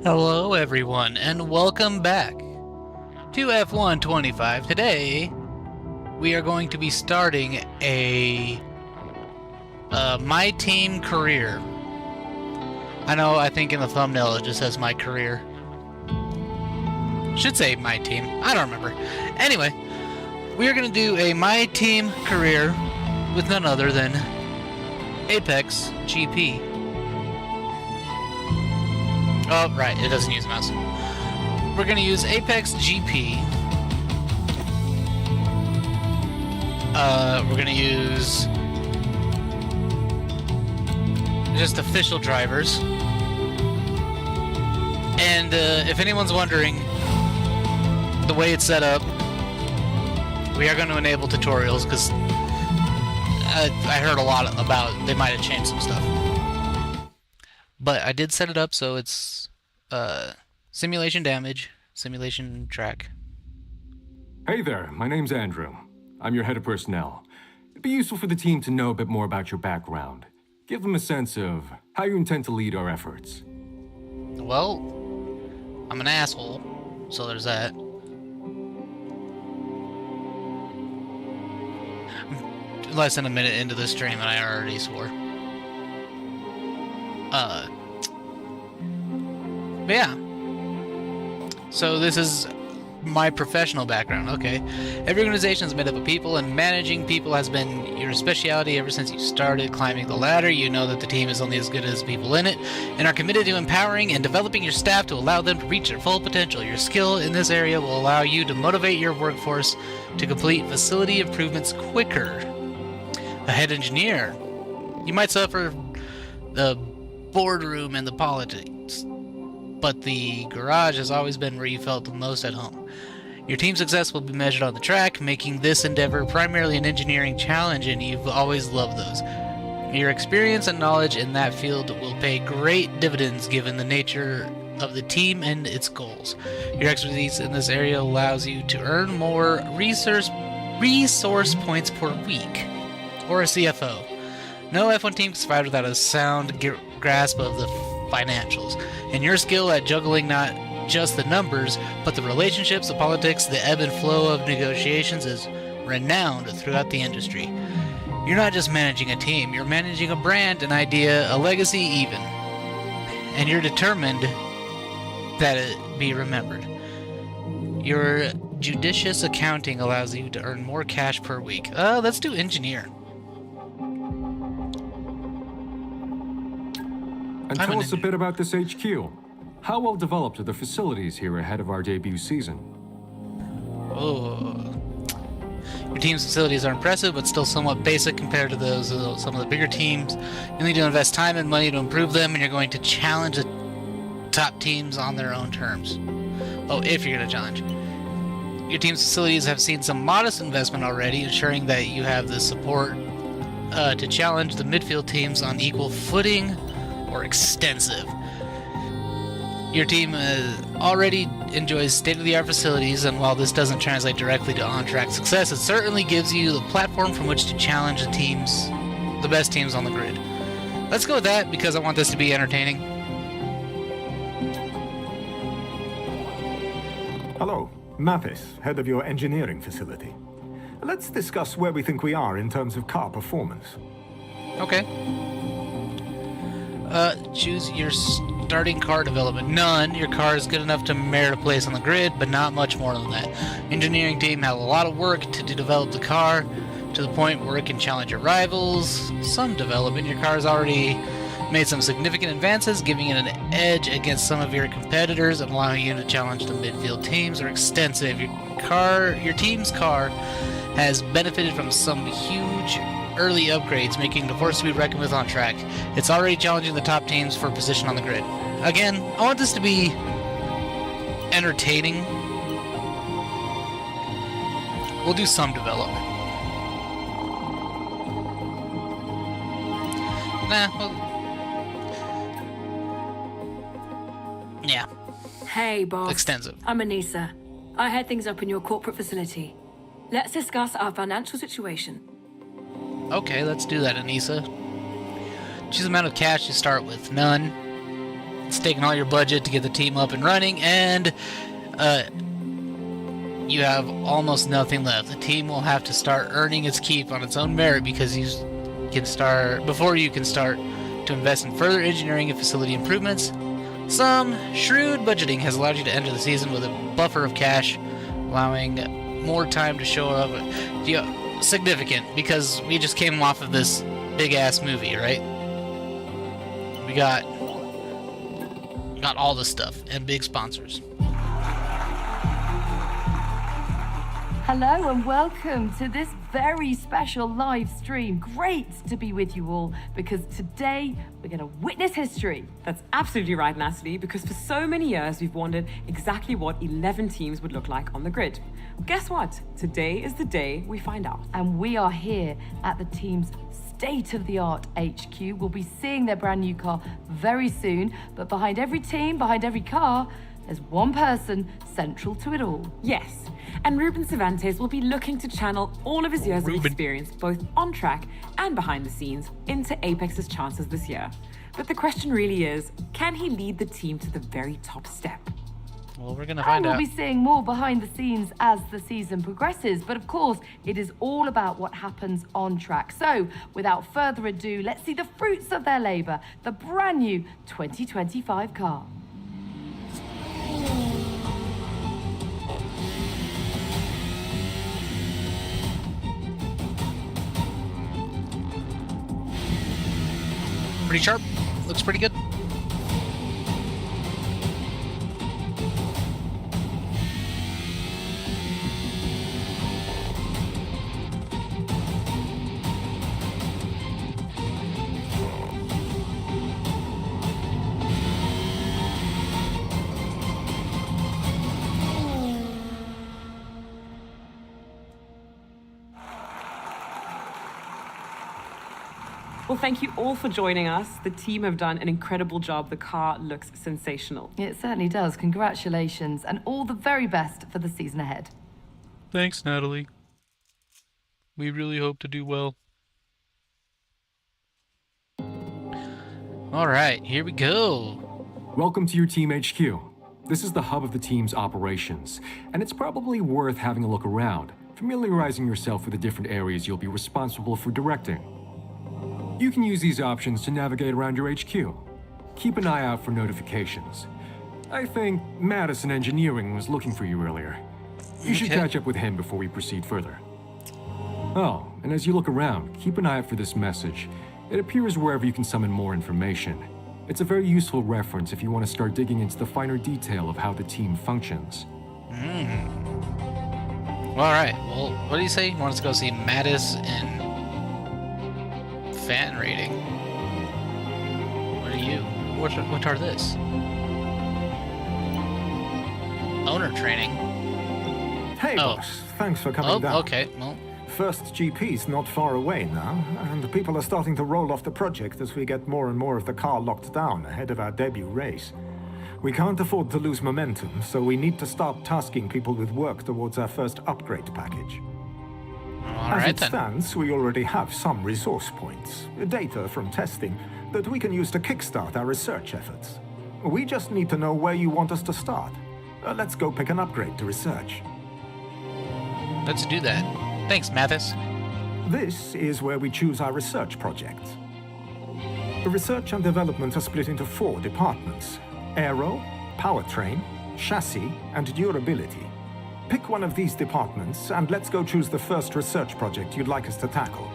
Hello everyone, and welcome back to F125. Today, we are going to be starting a My Team career. I think in the thumbnail it just says My Career. Should say My Team, I don't remember. Anyway, we are going to do a My Team career with none other than APX GP. Oh, right, it doesn't use mouse. We're going to use APX GP. We're going to use just official drivers. And if anyone's wondering, the way it's set up, we are going to enable tutorials because I heard a lot about they might have changed some stuff. But I did set it up so it's simulation damage, simulation track. Hey there, my name's Andrew. I'm your head of personnel. It'd be useful for the team to know a bit more about your background. Give them a sense of how you intend to lead our efforts. Well, I'm an asshole, so there's that. I'm less than a minute into the stream and I already swore. But yeah. So this is my professional background. Okay. Every organization is made up of people, and managing people has been your specialty ever since you started climbing the ladder. You know that the team is only as good as the people in it, and are committed to empowering and developing your staff to allow them to reach their full potential. Your skill in this area will allow you to motivate your workforce to complete facility improvements quicker. A head engineer. You might suffer the boardroom and the politics, but the garage has always been where you felt the most at home. Your team's success will be measured on the track, making this endeavor primarily an engineering challenge, and you've always loved those. Your experience and knowledge in that field will pay great dividends given the nature of the team and its goals. Your expertise in this area allows you to earn more resource points per week, or a CFO. No F1 team can survive without a sound grasp of the financials, and your skill at juggling not just the numbers, but the relationships, the politics, the ebb and flow of negotiations is renowned throughout the industry. You're not just managing a team, you're managing a brand, an idea, a legacy even. And you're determined that it be remembered. Your judicious accounting allows you to earn more cash per week. Let's do engineer. And tell us a bit about this HQ. How well developed are the facilities here ahead of our debut season? Oh. Your team's facilities are impressive, but still somewhat basic compared to those of some of the bigger teams. You need to invest time and money to improve them, and you're going to challenge the top teams on their own terms. Oh, if you're going to challenge. Your team's facilities have seen some modest investment already, ensuring that you have the support to challenge the midfield teams on equal footing or extensive. Your team already enjoys state-of-the-art facilities, and while this doesn't translate directly to on-track success, it certainly gives you the platform from which to challenge the best teams on the grid. Let's go with that because I want this to be entertaining. Hello, Mathis, head of your engineering facility. Let's discuss where we think we are in terms of car performance. Okay. Choose your starting car development. None. Your car is good enough to merit a place on the grid, but not much more than that. Engineering team has a lot of work to develop the car to the point where it can challenge your rivals. Some development. Your car has already made some significant advances, giving it an edge against some of your competitors and allowing you to challenge the midfield teams. Are extensive. Your team's car has benefited from some huge early upgrades, making the force to be reckoned with on track. It's already challenging the top teams for position on the grid. Again, I want this to be entertaining. We'll do some development. Yeah. Hey, boss. Extensive. I'm Anissa. I head things up in your corporate facility. Let's discuss our financial situation. Okay, let's do that, Anissa. Choose the amount of cash you start with. None. It's taken all your budget to get the team up and running, and you have almost nothing left. The team will have to start earning its keep on its own merit before you can start to invest in further engineering and facility improvements. Some shrewd budgeting has allowed you to enter the season with a buffer of cash, allowing more time to show up. Significant, because we just came off of this big-ass movie, right? We got all this stuff and big sponsors. Hello and welcome to this very special live stream. Great to be with you all, because today we're going to witness history. That's absolutely right, Natalie, because for so many years we've wondered exactly what 11 teams would look like on the grid. Guess what? Today is the day we find out. And we are here at the team's state-of-the-art HQ. We'll be seeing their brand new car very soon, but behind every team, behind every car, there's one person central to it all. Yes, and Ruben Cervantes will be looking to channel all of his years of experience, both on track and behind the scenes, into Apex's chances this year. But the question really is, can he lead the team to the very top step? Well, we're going to find out. And we'll be seeing more behind the scenes as the season progresses. But of course, it is all about what happens on track. So, without further ado, let's see the fruits of their labor, the brand new 2025 car. Pretty sharp. Looks pretty good. Well, thank you all for joining us. The team have done an incredible job. The car looks sensational. It certainly does. Congratulations, and all the very best for the season ahead. Thanks, Natalie. We really hope to do well. All right, here we go. Welcome to your Team HQ. This is the hub of the team's operations, and it's probably worth having a look around, familiarizing yourself with the different areas you'll be responsible for directing. You can use these options to navigate around your HQ. Keep an eye out for notifications. I think Madison Engineering was looking for you earlier. You should catch up with him before we proceed further. Oh, and as you look around, keep an eye out for this message. It appears wherever you can summon more information. It's a very useful reference if you want to start digging into the finer detail of how the team functions. All right. Well, what do you say? You want us to go see Mattis and fan rating? What are you? What are this? Owner training. Hey, boss. Thanks for coming down. Okay. Well, First GP's not far away now, and people are starting to roll off the project as we get more and more of the car locked down ahead of our debut race. We can't afford to lose momentum, so we need to start tasking people with work towards our first upgrade package. all As right it then. stands, we already have some resource points, data from testing, that we can use to kickstart our research efforts. We just need to know where you want us to start. Let's go pick an upgrade to research. Let's do that. Thanks, Mathis. This is where we choose our research projects. The research and development are split into 4 departments: aero, powertrain, chassis, and durability. Pick one of these departments, and let's go choose the first research project you'd like us to tackle.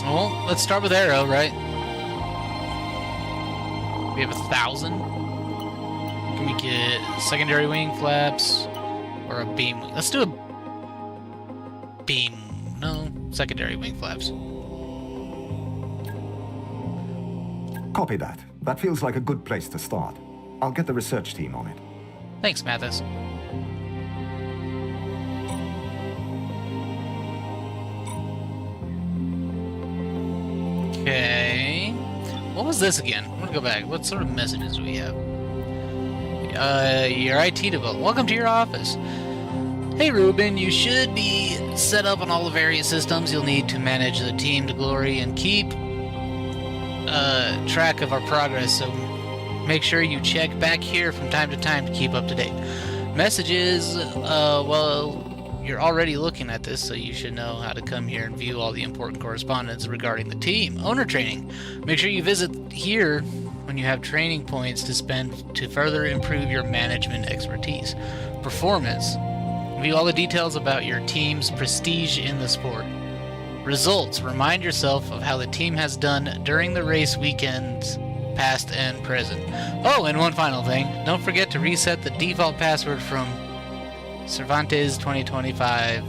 Well, let's start with aero, right? We have 1,000. Can we get secondary wing flaps or a beam wing? Let's do a beam. No, secondary wing flaps. Copy that. That feels like a good place to start. I'll get the research team on it. Thanks, Mathis. Okay. What was this again? I'm gonna go back. What sort of messages do we have? Your IT development. Welcome to your office. Hey Ruben, you should be set up on all the various systems you'll need to manage the team to glory and keep track of our progress, so make sure you check back here from time to time to keep up to date. Messages, well, you're already looking at this, so you should know how to come here and view all the important correspondence regarding the team. Owner training. Make sure you visit here when you have training points to spend to further improve your management expertise. Performance. View all the details about your team's prestige in the sport. Results. Remind yourself of how the team has done during the race weekends, past and present. Oh, and one final thing. Don't forget to reset the default password from Cervantes 2025!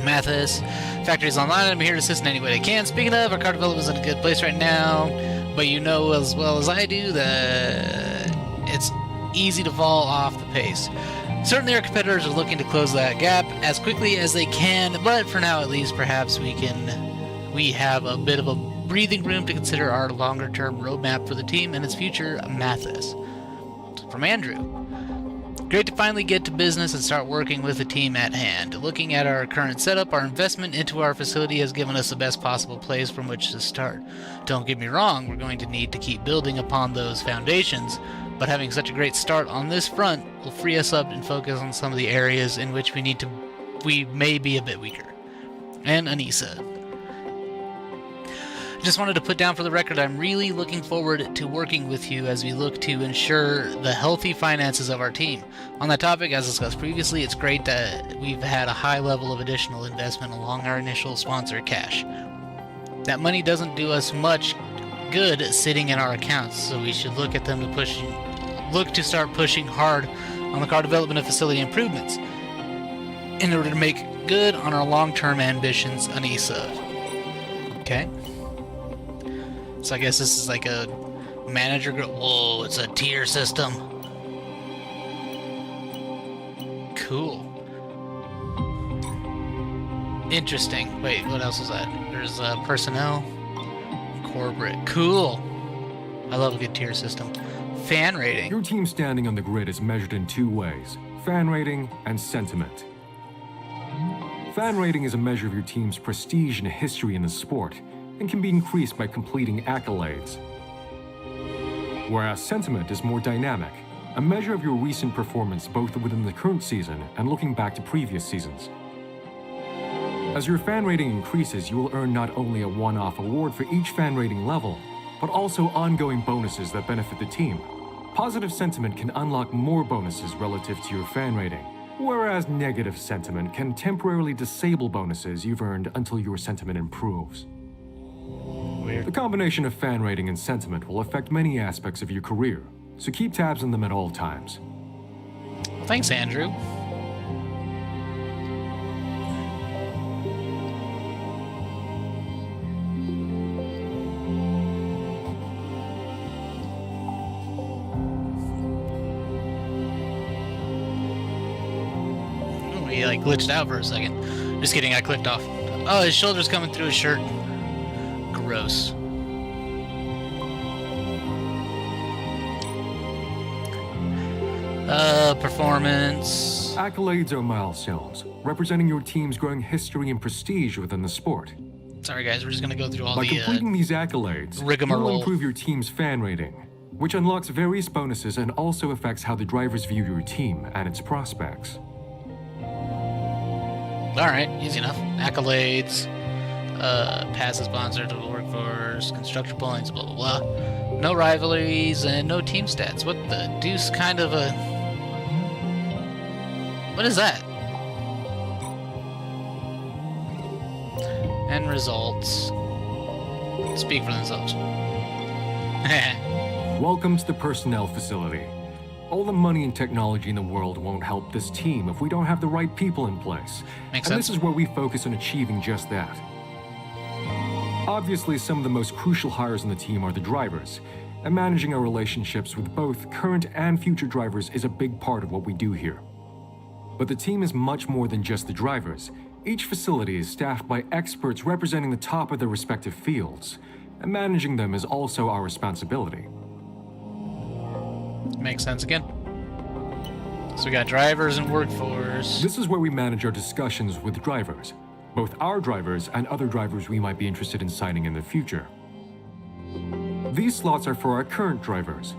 Mathis. Factory's online. I'm here to assist in any way I can. Speaking of, our car development is in a good place right now, but you know as well as I do that it's easy to fall off the pace. Certainly our competitors are looking to close that gap as quickly as they can, but for now at least, perhaps we have a bit of a breathing room to consider our longer-term roadmap for the team and its future. Mathis. From Andrew. Great to finally get to business and start working with the team at hand. Looking at our current setup, our investment into our facility has given us the best possible place from which to start. Don't get me wrong, we're going to need to keep building upon those foundations, but having such a great start on this front will free us up and focus on some of the areas in which we may be a bit weaker. And Anissa. Just wanted to put down for the record, I'm really looking forward to working with you as we look to ensure the healthy finances of our team. On that topic, as discussed previously, it's great that we've had a high level of additional investment along our initial sponsor cash. That money doesn't do us much good sitting in our accounts, so we should look to start pushing hard on the car development and facility improvements in order to make good on our long-term ambitions, Anissa. Okay. So I guess this is like a manager group. Whoa, it's a tier system. Cool. Interesting. Wait, what else is that? There's personnel. Corporate. Cool. I love a good tier system. Fan rating. Your team's standing on the grid is measured in two ways: fan rating and sentiment. Fan rating is a measure of your team's prestige and history in the sport, and can be increased by completing accolades. Whereas sentiment is more dynamic, a measure of your recent performance both within the current season and looking back to previous seasons. As your fan rating increases, you will earn not only a one-off award for each fan rating level, but also ongoing bonuses that benefit the team. Positive sentiment can unlock more bonuses relative to your fan rating, whereas negative sentiment can temporarily disable bonuses you've earned until your sentiment improves. Weird. The combination of fan rating and sentiment will affect many aspects of your career, so keep tabs on them at all times. Well, thanks, Andrew. Oh, he like glitched out for a second. Just kidding, I clicked off. Oh, his shoulder's coming through his shirt. Gross. Performance. Accolades are milestones, representing your team's growing history and prestige within the sport. Sorry guys, we're just gonna go through all By the completing these accolades, rigmarole. you'll improve your team's fan rating, which unlocks various bonuses and also affects how the drivers view your team and its prospects. Alright, easy enough. Accolades. Pass a sponsor to the workforce, constructor points, blah blah blah. No rivalries and no team stats. What the deuce kind of a... What is that? And results speak for themselves. Welcome to the personnel facility. All the money and technology in the world won't help this team if we don't have the right people in place. Makes and sense. this is where we focus on achieving just that. Obviously, some of the most crucial hires on the team are the drivers, and managing our relationships with both current and future drivers is a big part of what we do here. But the team is much more than just the drivers. Each facility is staffed by experts representing the top of their respective fields, and managing them is also our responsibility. Makes sense again. So we got drivers and workforce. This is where we manage our discussions with drivers. both our drivers and other drivers we might be interested in signing in the future. These slots are for our current drivers.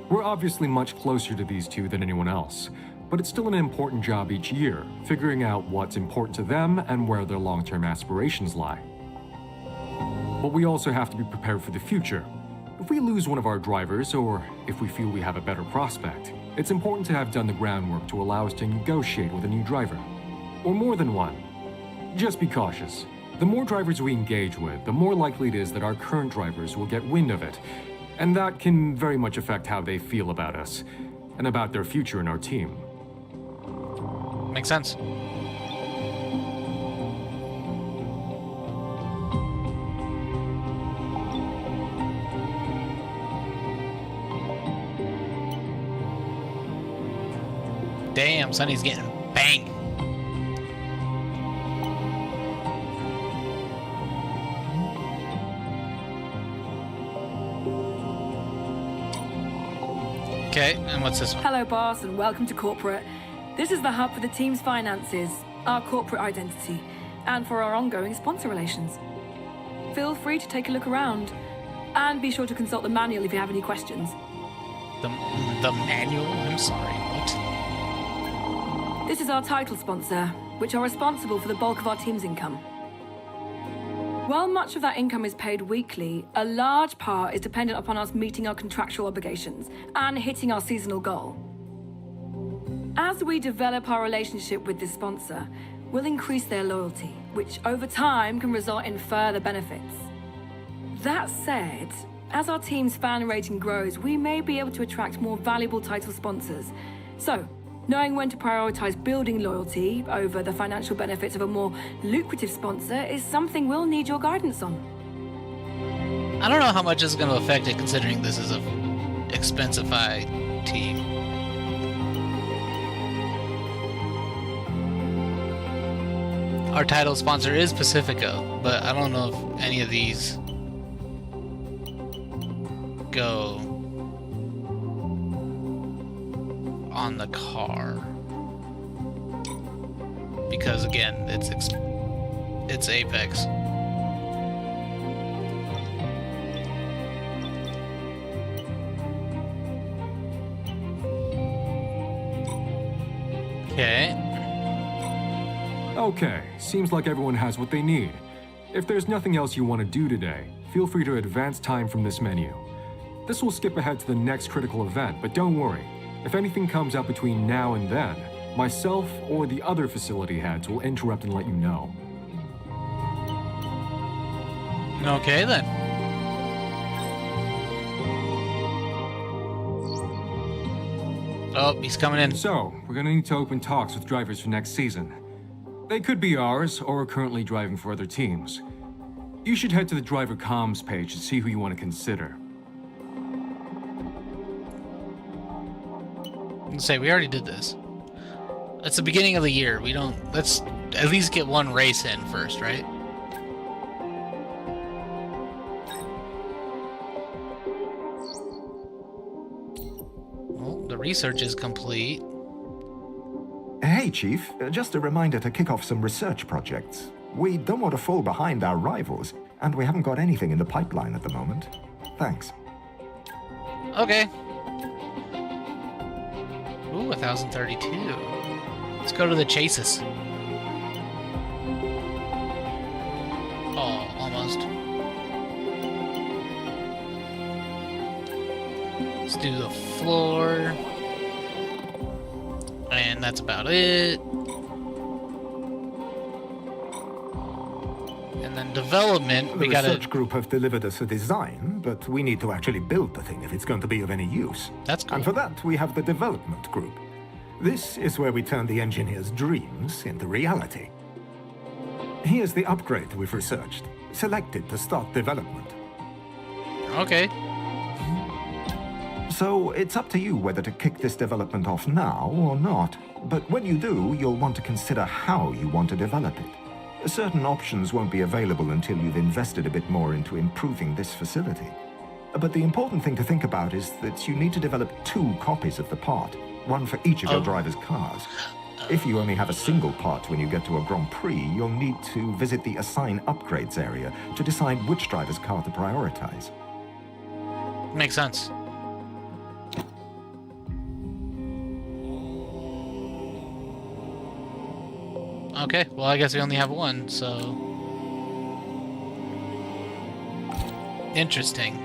We're obviously much closer to these two than anyone else, but it's still an important job each year, figuring out what's important to them and where their long-term aspirations lie. But we also have to be prepared for the future. If we lose one of our drivers, or if we feel we have a better prospect, it's important to have done the groundwork to allow us to negotiate with a new driver. Or more than one. Just be cautious. The more drivers we engage with, the more likely it is that our current drivers will get wind of it, and that can very much affect how they feel about us, and about their future in our team. Makes sense. Damn, Sonny's getting banged. Okay, and what's this one? Hello, boss, and welcome to corporate. This is the hub for the team's finances, our corporate identity, and for our ongoing sponsor relations. Feel free to take a look around, and be sure to consult the manual if you have any questions. The manual? I'm sorry, what? This is our title sponsor, which are responsible for the bulk of our team's income. While much of that income is paid weekly, a large part is dependent upon us meeting our contractual obligations and hitting our seasonal goal. As we develop our relationship with this sponsor, we'll increase their loyalty, which over time can result in further benefits. That said, as our team's fan rating grows, we may be able to attract more valuable title sponsors. So, knowing when to prioritize building loyalty over the financial benefits of a more lucrative sponsor is something we'll need your guidance on. I don't know how much it's going to affect it, considering this is a Expensify team. Our title sponsor is Pacifico, but I don't know if any of these go on the car, because again, it's Apex. Okay, seems like everyone has what they need. If there's nothing else you want to do today, feel free to advance time from this menu. This will skip ahead to the next critical event, but don't worry. If anything comes up between now and then, myself or the other facility heads will interrupt and let you know. Okay then. Oh, he's coming in. So, we're gonna need to open talks with drivers for next season. They could be ours, or are currently driving for other teams. You should head to the driver comms page to see who you want to consider. Say we already did this. It's the beginning of the year. Let's at least get one race in first, right? Well, the research is complete. Hey, Chief. Just a reminder to kick off some research projects. We don't want to fall behind our rivals, and we haven't got anything in the pipeline at the moment. Thanks. Okay. Ooh, 1032. Let's go to the chases. Oh, almost. Let's do the floor. And that's about it. And then development, The we gotta... research group have delivered us a design, but we need to actually build the thing if it's going to be of any use. That's cool. And for that, we have the development group. This is where we turn the engineer's dreams into reality. Here's the upgrade we've researched. Select it to start development. Okay. So it's up to you whether to kick this development off now or not. But when you do, you'll want to consider how you want to develop it. Certain options won't be available until you've invested a bit more into improving this facility. But the important thing to think about is that you need to develop 2 copies of the part, one for each of your driver's cars. If you only have a single part when you get to a Grand Prix, you'll need to visit the Assign Upgrades area to decide which driver's car to prioritize. Makes sense. Okay, well, I guess we only have one, so... Interesting.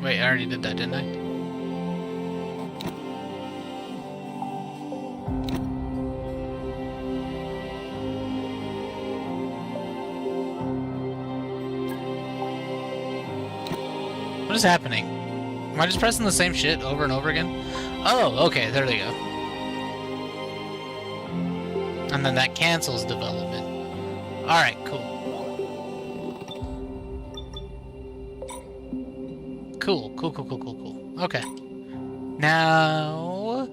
Wait, I already did that, didn't I? What is happening? Am I just pressing the same shit over and over again? Oh, okay, there they go. And then that cancels development. Alright, cool. Cool. Okay. Now...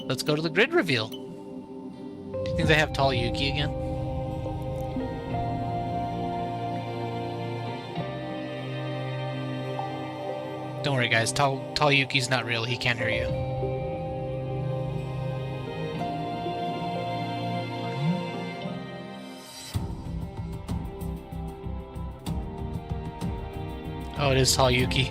let's go to the grid reveal. Do you think they have Tall Yuki again? Don't worry, guys. Tall Yuki's not real. He can't hear you. Oh, it is Tall Yuki.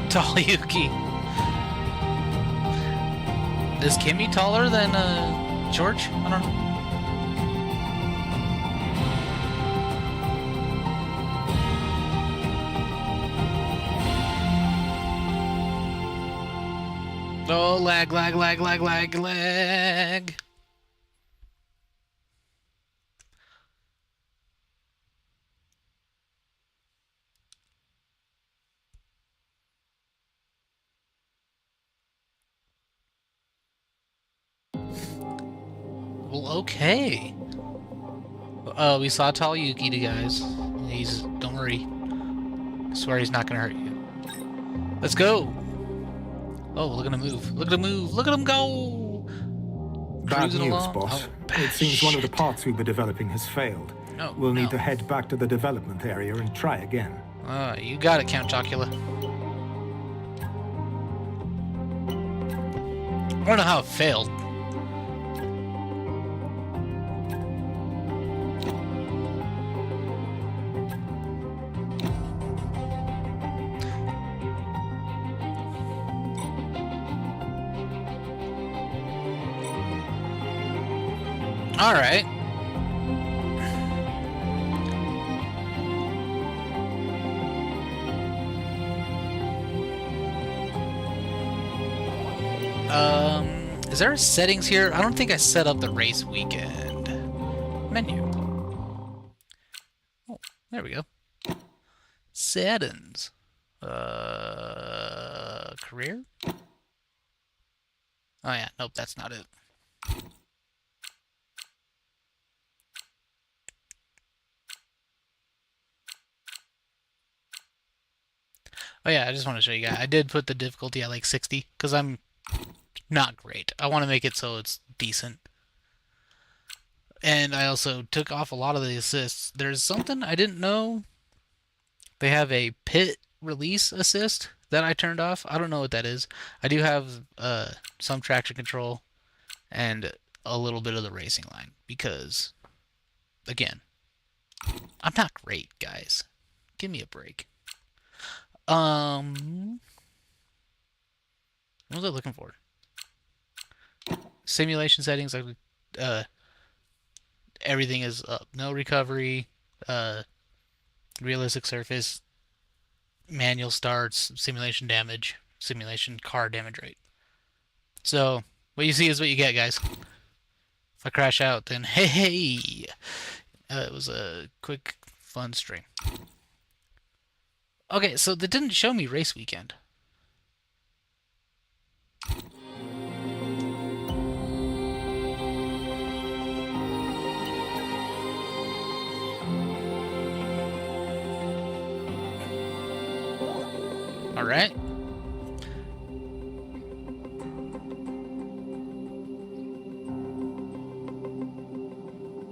Tall Yuki. Is Kimmy taller than George? I don't know. Oh, lag. Well, okay. We saw Tall Yuki, guys. Don't worry. I swear he's not gonna hurt you. Let's go! Oh, look at him move. Look at him move. Look at him go! Bad Cruising news, along. boss. Oh, It seems one of the parts we were developing has failed. No, We'll need no. to head back to the development area and try again. You got it, Count Chocula. I don't know how it failed. All right. Is there settings here? I don't think I set up the race weekend. Menu. Oh, there we go. Settings. Career? Oh yeah, nope, that's not it. Oh yeah, I just want to show you guys. I did put the difficulty at like 60 because I'm not great. I want to make it so it's decent. And I also took off a lot of the assists. There's something I didn't know. They have a pit release assist that I turned off. I don't know what that is. I do have some traction control and a little bit of the racing line because, again, I'm not great, guys. Give me a break. What was I looking for? Simulation settings, everything is up. No recovery, realistic surface, manual starts, simulation damage, simulation car damage rate. So, what you see is what you get, guys. If I crash out, then hey! It was a quick, fun stream. Okay, so that didn't show me race weekend. Alright.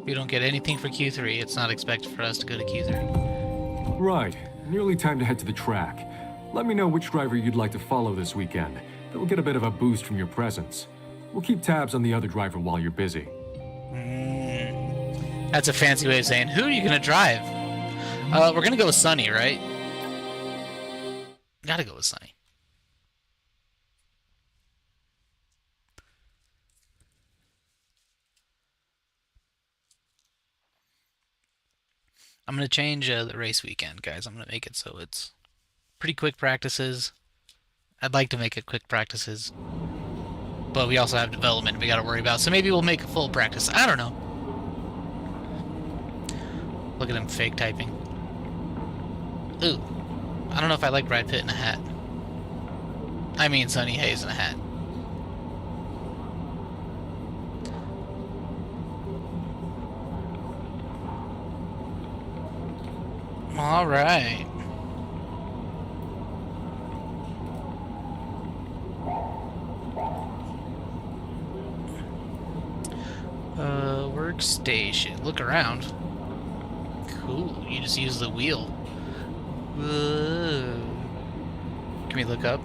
We don't get anything for Q3. It's not expected for us to go to Q3. Right. Nearly time to head to the track. Let me know which driver you'd like to follow this weekend. They'll get a bit of a boost from your presence. We'll keep tabs on the other driver while you're busy. That's a fancy way of saying, who are you going to drive? We're going to go with Sonny, right? Gotta go with Sonny. I'm going to change the race weekend, guys. I'm going to make it so it's pretty quick practices. I'd like to make it quick practices. But we also have development we got to worry about. So maybe we'll make a full practice. I don't know. Look at him fake typing. Ooh. I don't know if I like Brad Pitt in a hat. I mean Sonny Hayes in a hat. All right. Workstation. Look around. Cool. You just use the wheel. Whoa. Can we look up?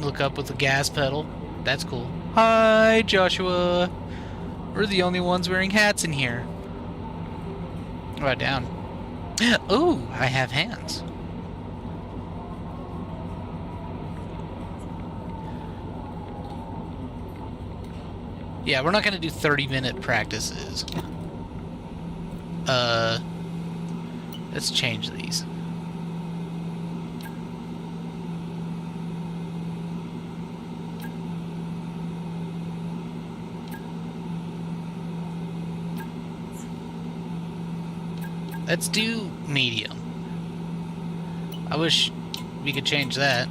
Look up with the gas pedal. That's cool. Hi, Joshua. We're the only ones wearing hats in here. What about down? Ooh, I have hands. Yeah, we're not going to do 30-minute practices. Let's change these. Let's do medium. I wish we could change that.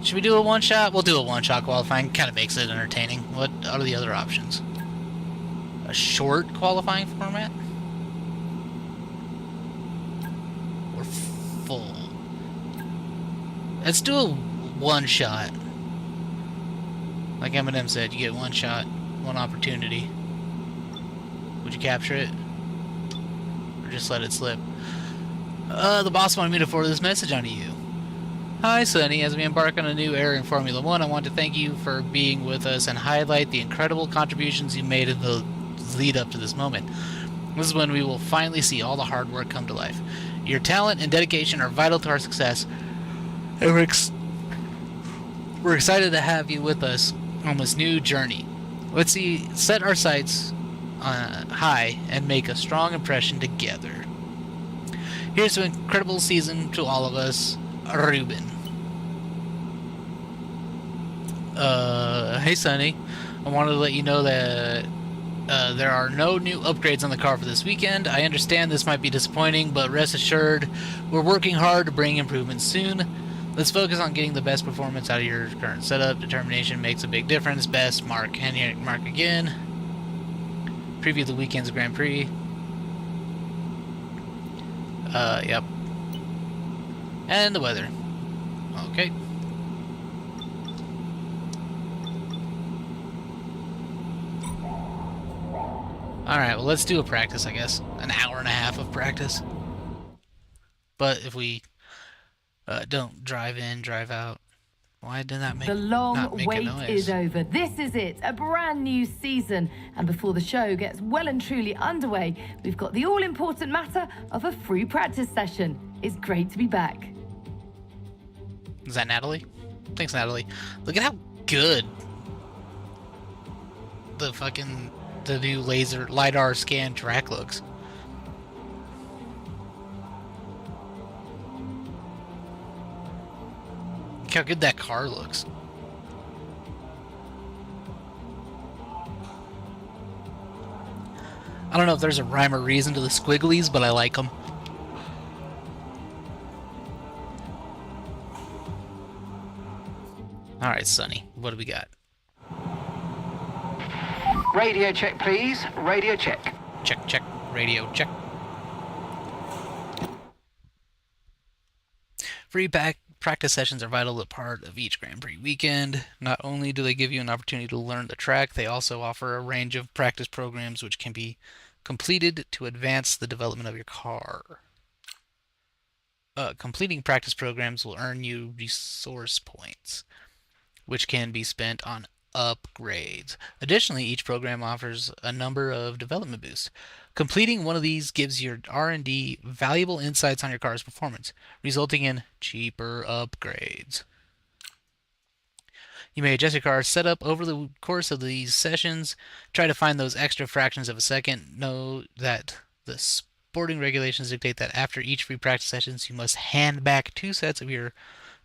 Should we do a one-shot? We'll do a one-shot qualifying. Kind of makes it entertaining. What are the other options? A short qualifying format? Or full? Let's do a one-shot. Like Eminem said, you get one shot, one opportunity. Would you capture it? Or just let it slip? The boss wanted me to forward this message onto you. Hi, Sonny. As we embark on a new era in Formula One, I want to thank you for being with us and highlight the incredible contributions you made in the lead up to this moment. This is when we will finally see all the hard work come to life. Your talent and dedication are vital to our success, and we're excited to have you with us on this new journey. Let's set our sights high and make a strong impression together. Here's to an incredible season to all of us, Ruben. Hey Sonny, I wanted to let you know that there are no new upgrades on the car for this weekend. I understand this might be disappointing, but rest assured, we're working hard to bring improvements soon. Let's focus on getting the best performance out of your current setup. Determination makes a big difference. Best, Mark. Henry, Mark again. Preview the weekend's Grand Prix. Yep. And the weather. Okay. Alright, well, let's do a practice, I guess. An hour and a half of practice. But if we don't drive in, drive out, why did that make The long a wait noise? is over. This is it, a brand new season. And before the show gets well and truly underway, we've got the all-important matter of a free practice session. It's great to be back. Is that Natalie? Thanks, Natalie. Look at how good the new LiDAR scan track looks. Look how good that car looks. I don't know if there's a rhyme or reason to the squigglies, but I like them. Alright, Sonny, what do we got? Radio check, please. Radio check. Check, check, radio, check. Practice sessions are vital to part of each Grand Prix weekend. Not only do they give you an opportunity to learn the track, they also offer a range of practice programs which can be completed to advance the development of your car. Completing practice programs will earn you resource points, which can be spent on upgrades. Additionally, each program offers a number of development boosts. Completing one of these gives your R&D valuable insights on your car's performance, resulting in cheaper upgrades. You may adjust your car's setup over the course of these sessions. Try to find those extra fractions of a second. Know that the sporting regulations dictate that after each free practice sessions, you must hand back 2 sets of your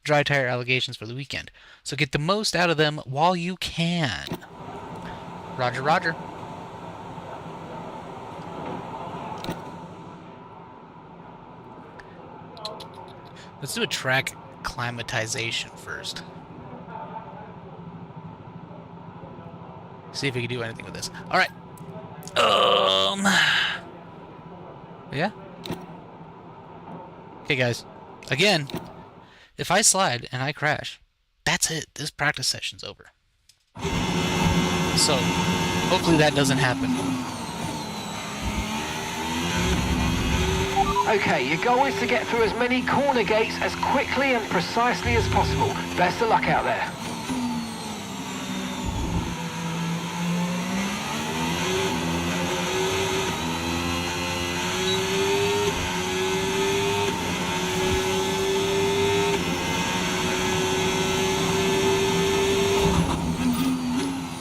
dry tire allocations for the weekend. So get the most out of them while you can. Roger, roger. Let's do a track climatization first. See if we can do anything with this. All right. Yeah. Okay, guys. Again, if I slide and I crash, that's it. This practice session's over. So, hopefully that doesn't happen. Okay, your goal is to get through as many corner gates as quickly and precisely as possible. Best of luck out there.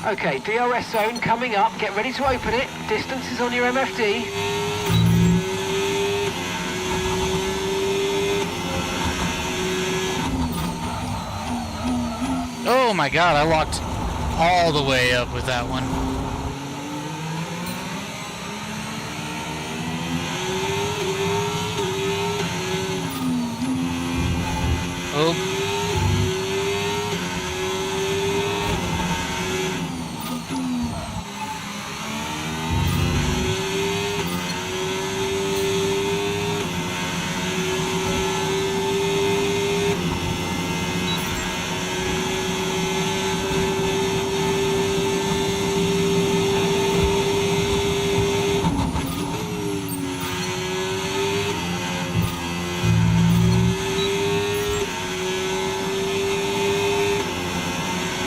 Okay, DRS zone coming up. Get ready to open it. Distance is on your MFD. Oh my god, I locked all the way up with that one. Oh.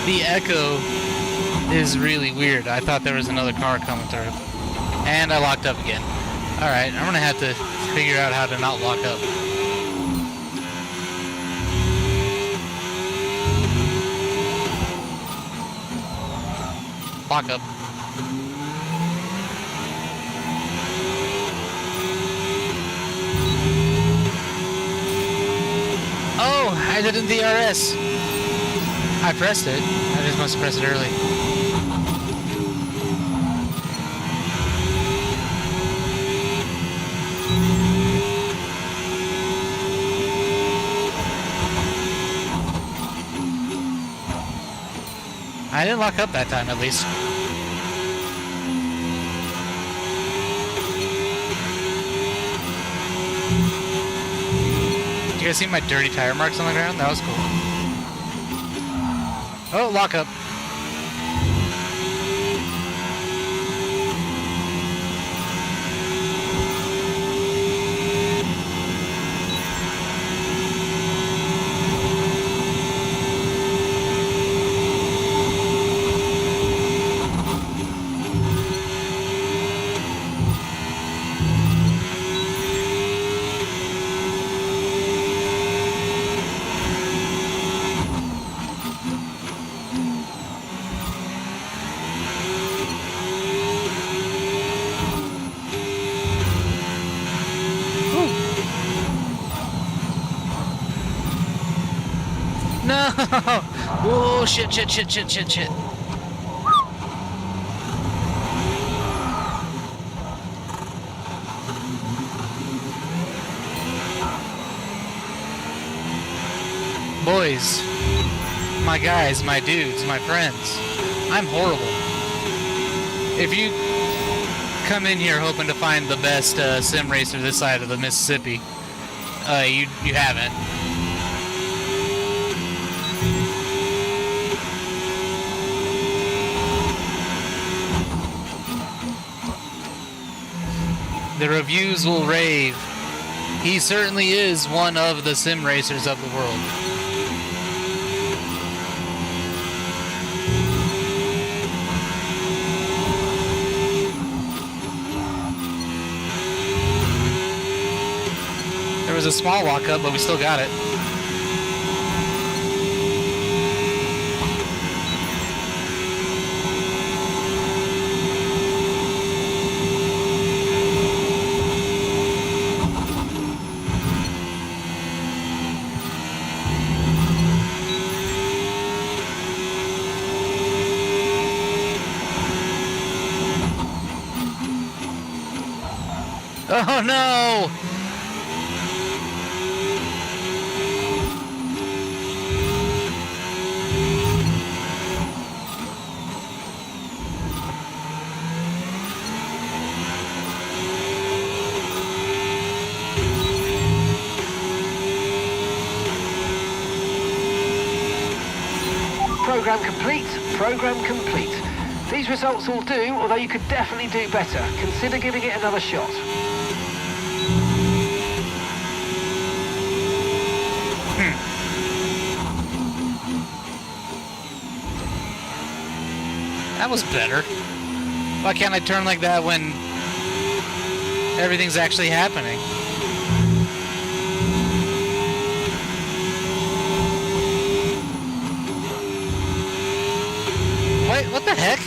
The echo is really weird. I thought there was another car coming through. And I locked up again. Alright, I'm gonna have to figure out how to not lock up. Lock up. Oh, I didn't DRS. I pressed it. I just must have pressed it early. I didn't lock up that time, at least. Did you guys see my dirty tire marks on the ground? That was cool. Oh, lock up. No! Oh, shit. Boys, my guys, my dudes, my friends, I'm horrible. If you come in here hoping to find the best sim racer this side of the Mississippi, you haven't. The reviews will rave. He certainly is one of the sim racers of the world. There was a small walk up, but we still got it. Oh no! Program complete, program complete. These results will do, although you could definitely do better. Consider giving it another shot. That was better. Why can't I turn like that when everything's actually happening? Wait, what the heck?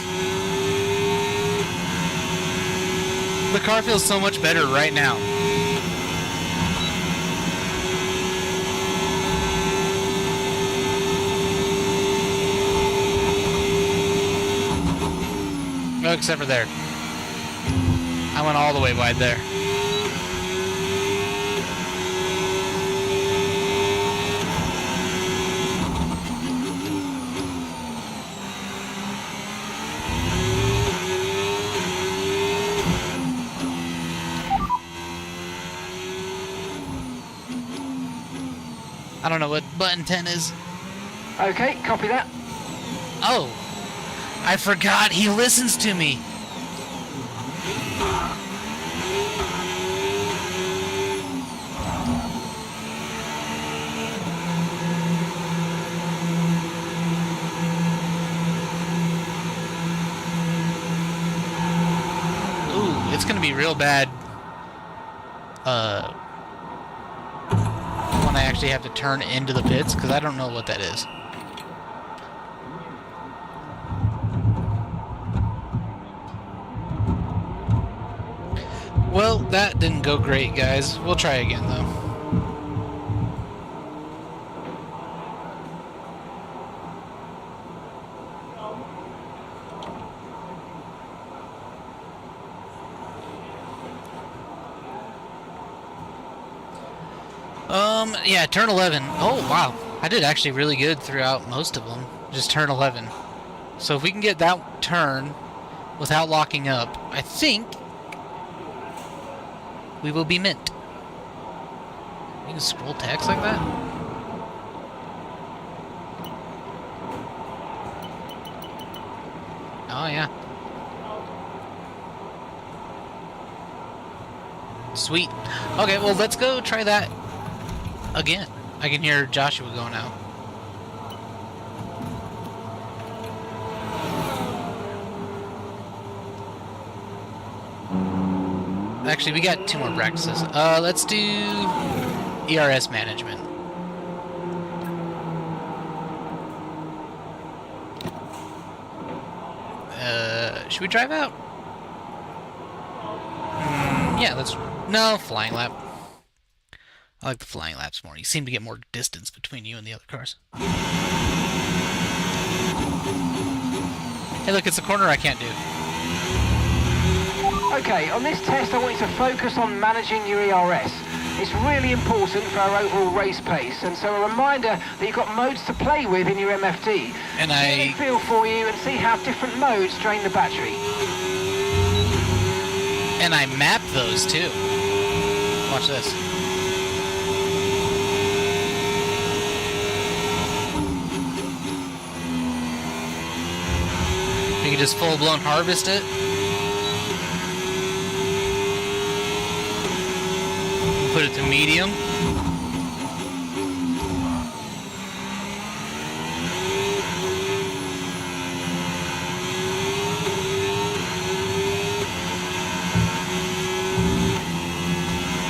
The car feels so much better right now. No, except for there. I went all the way wide there. I don't know what button 10 is. Okay, copy that. Oh, I forgot he listens to me. Ooh, it's gonna be real bad. When I actually have to turn into the pits, because I don't know what that is. Well, that didn't go great, guys. We'll try again, though. Yeah, turn 11. Oh, wow. I did actually really good throughout most of them. Just turn 11. So if we can get that turn without locking up, I think we will be mint. You can scroll text like that? Oh, yeah. Sweet. Okay, well, let's go try that again. I can hear Joshua go now. Actually, we got 2 more practices. Let's do ERS management. Should we drive out? Yeah, let's... No, flying lap. I like the flying laps more. You seem to get more distance between you and the other cars. Hey, look, it's a corner I can't do. Okay, on this test I want you to focus on managing your ERS. It's really important for our overall race pace, and so a reminder that you've got modes to play with in your MFD. And Let it feel for you and see how different modes drain the battery. And I map those too. Watch this. You can just full-blown harvest it. put it to medium.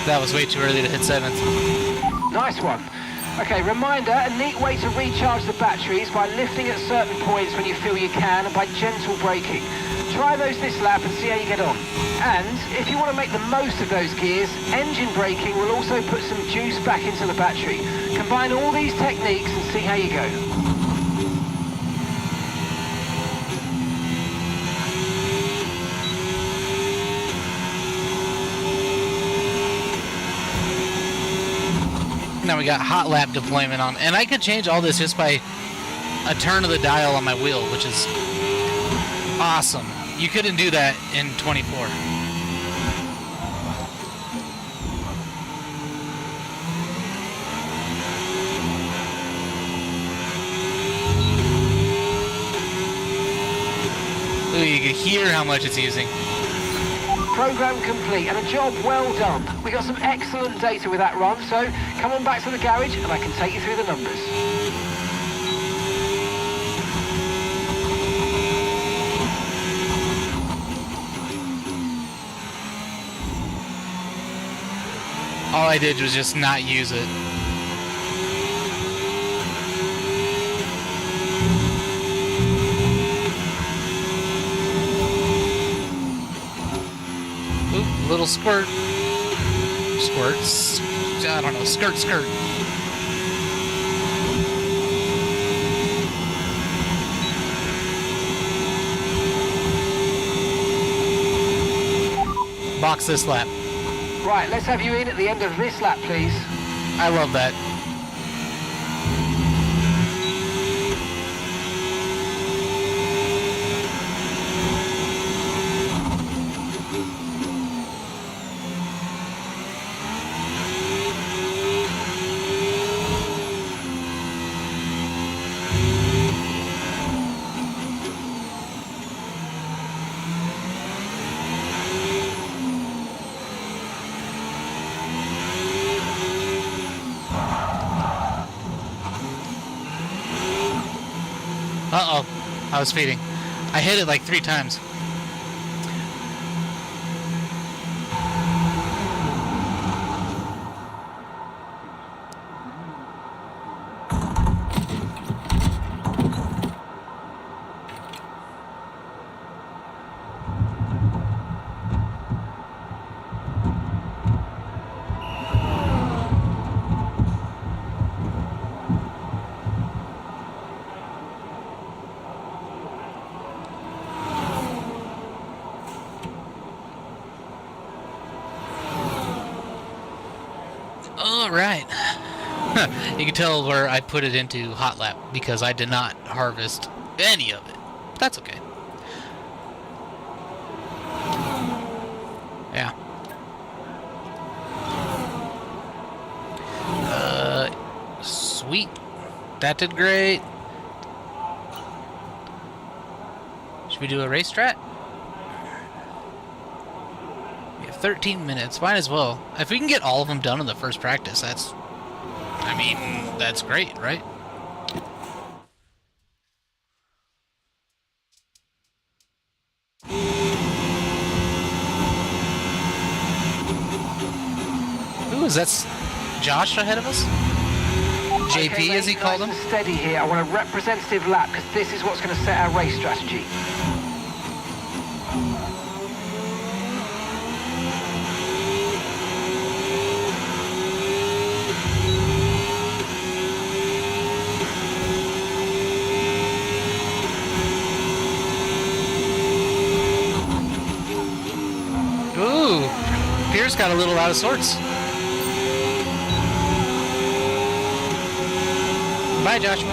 That was way too early to hit 7th. Nice one. Okay, reminder, a neat way to recharge the batteries by lifting at certain points when you feel you can and by gentle braking. Try those this lap and see how you get on. And if you want to make the most of those gears, engine braking will also put some juice back into the battery. Combine all these techniques and see how you go. Now we got hot lap deployment on, and I could change all this just by a turn of the dial on my wheel, which is awesome. You couldn't do that in 24. Ooh, you can hear how much it's using. Program complete and a job well done. We got some excellent data with that run, so come on back to the garage and I can take you through the numbers. All I did was just not use it. Oop, little squirt. Squirts. I don't know, skirt. Box this lap. Right, let's have you in at the end of this lap, please. I love that. Uh-oh, I was speeding. I hit it like 3 times. Alright. You can tell where I put it into hot lap because I did not harvest any of it. But that's okay. Yeah. Sweet. That did great. Should we do a race strat? 13 minutes, might as well. If we can get all of them done in the first practice, that's great, right? Ooh, is that Josh ahead of us? JP, okay, as he called him? Steady here. I want a representative lap because this is what's going to set our race strategy. Pearce got a little out of sorts. Bye, Joshua.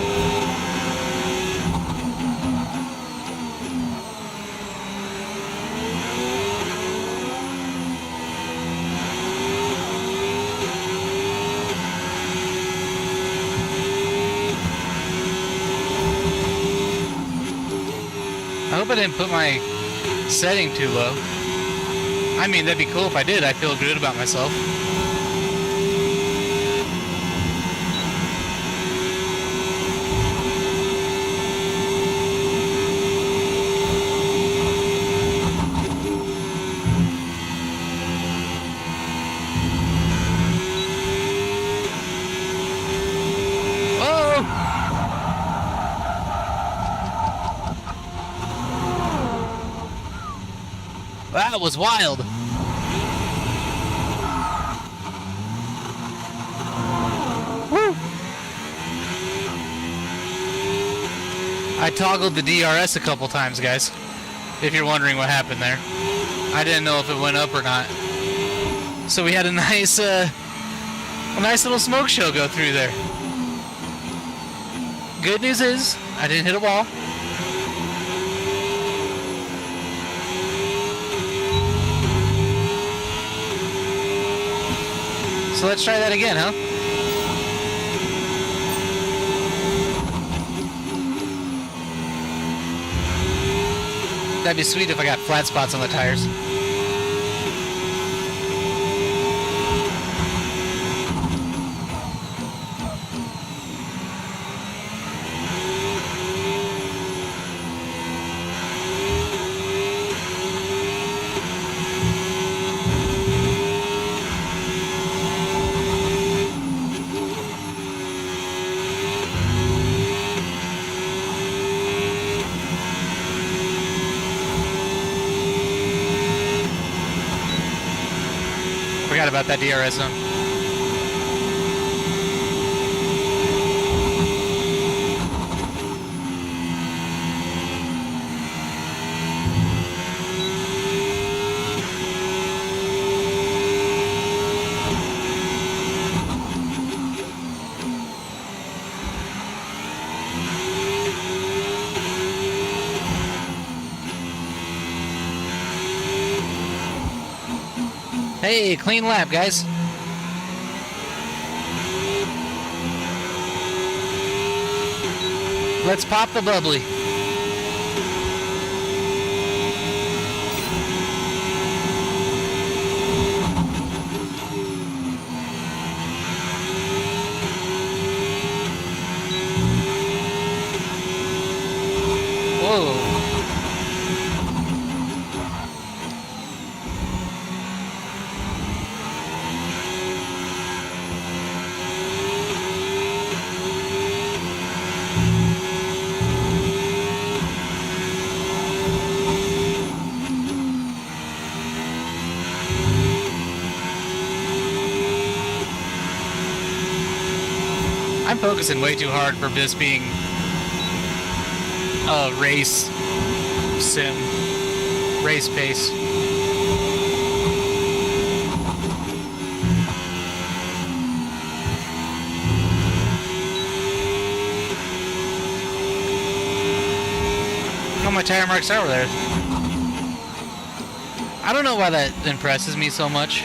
I hope I didn't put my setting too low. I mean, that'd be cool if I did. I feel good about myself. That was wild. Woo! I toggled the DRS a couple times, guys. If you're wondering what happened there. I didn't know if it went up or not. So we had a nice little smoke show go through there. Good news is, I didn't hit a wall. So let's try that again, huh? That'd be sweet if I got flat spots on the tires. Forgot about that DRS zone. Hey, clean lap, guys. Let's pop the bubbly. Whoa. I'm focusing way too hard for this being a race sim, race pace. How my tire marks are over there. I don't know why that impresses me so much.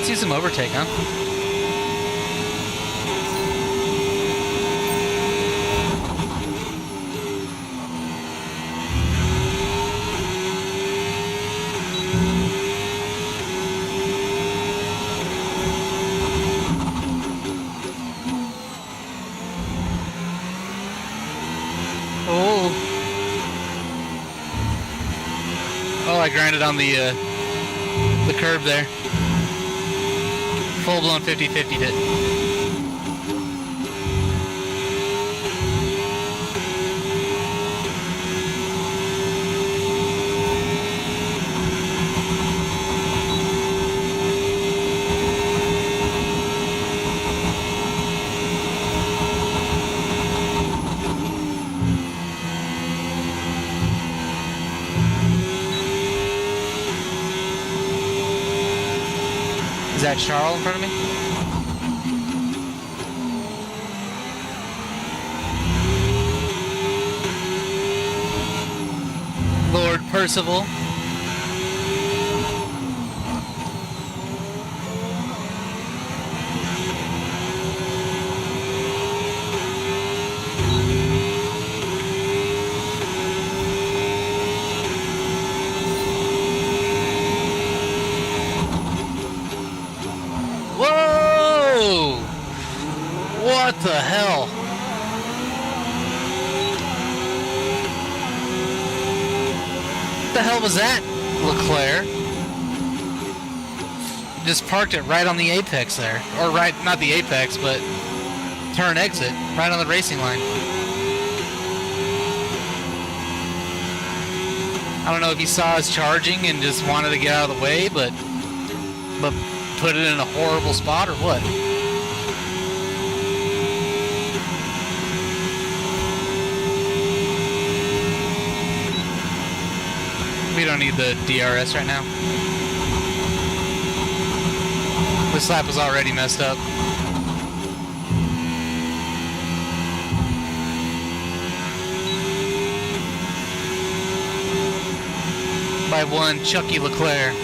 See some overtake, huh? Oh, I grinded on the curb there. Full-blown 50-50'd it. Is that Charles in front of me? Lord Percival. Whoa! What the hell? What the hell was that, Leclerc? Just parked it right on the apex there. Or right, not the apex, but turn exit, right on the racing line. I don't know if he saw us charging and just wanted to get out of the way, but put it in a horrible spot or what? We don't need the DRS right now. This lap was already messed up. By one, Chucky Leclerc.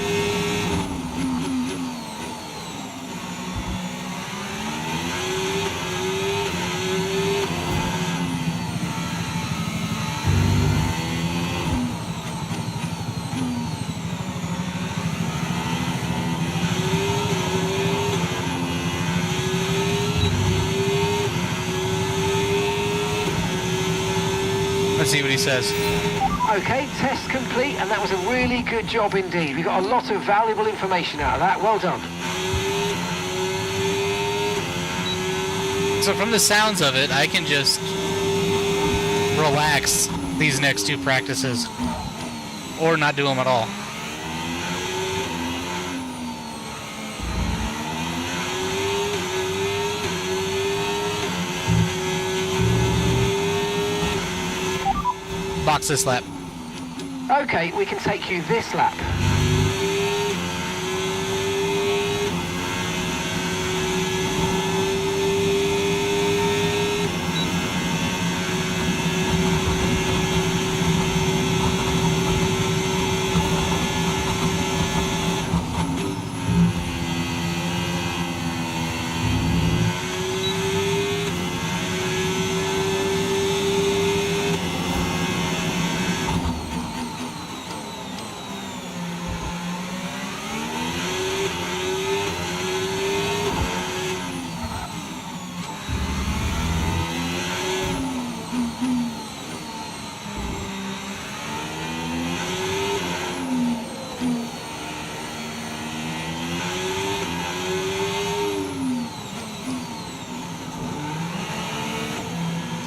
Let's see what he says. Okay, test complete, and that was a really good job indeed. We got a lot of valuable information out of that. Well done. So from the sounds of it, I can just relax these next two practices. Or not do them at all. Box this lap. Okay, we can take you this lap.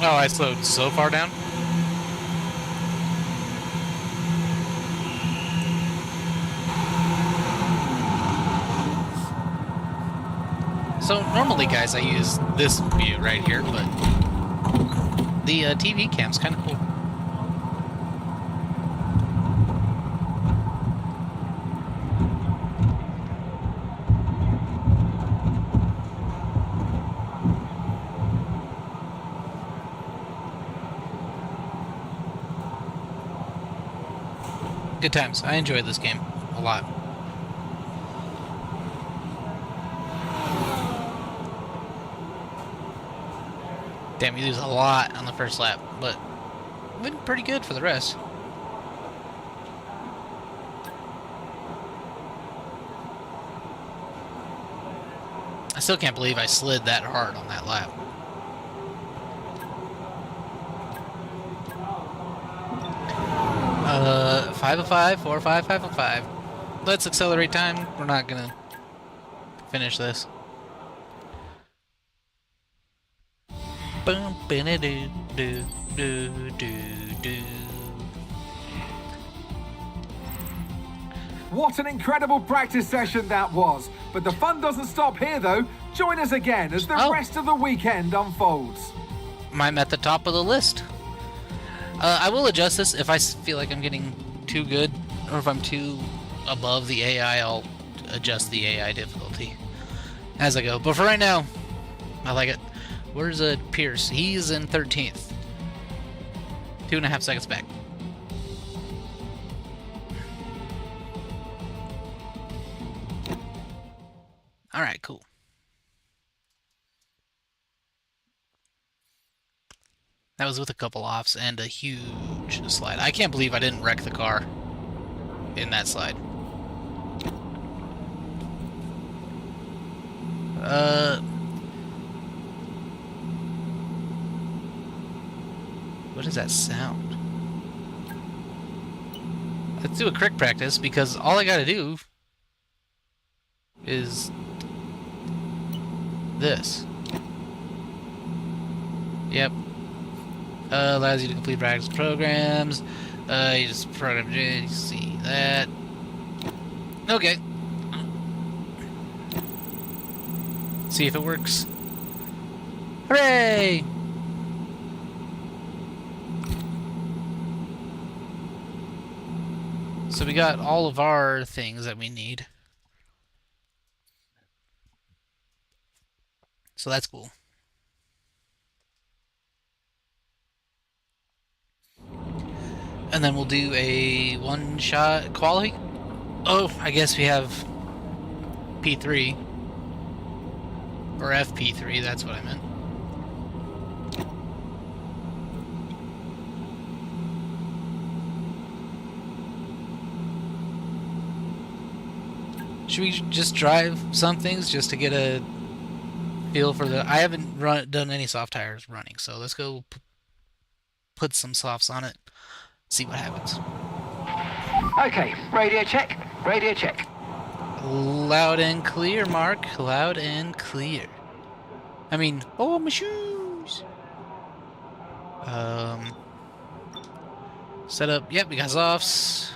Oh, I slowed so far down. So normally, guys, I use this view right here, but the TV cam's kind of cool. Good times. I enjoyed this game a lot. Damn, we lose a lot on the first lap, but went pretty good for the rest. I still can't believe I slid that hard on that lap. Uh, 505, 405, 505. Let's accelerate time. We're not gonna finish this. Boom, do do do do. What an incredible practice session that was. But the fun doesn't stop here, though. Join us again as the rest of the weekend unfolds. I'm at the top of the list. I will adjust this if I feel like I'm getting too good, or if I'm too above the AI, I'll adjust the AI difficulty as I go. But for right now, I like it. Where's Pearce? He's in 13th. 2.5 seconds back. Alright, cool. That was with a couple offs and a huge slide. I can't believe I didn't wreck the car in that slide. What is that sound? Let's do a quick practice, because all I gotta do is this. Yep. Allows you to complete practice programs. You just program, you see that. Okay. See if it works. Hooray! So we got all of our things that we need. So that's cool. And then we'll do a one-shot quality. Oh, I guess we have P3. Or FP3, that's what I meant. Should we just drive some things just to get a feel for the... I haven't done any soft tires running, so let's go put some softs on it, see what happens. Okay, radio check, radio check. Loud and clear, Mark. Loud and clear. I mean, oh, my shoes. Set up. Yep, we got softs.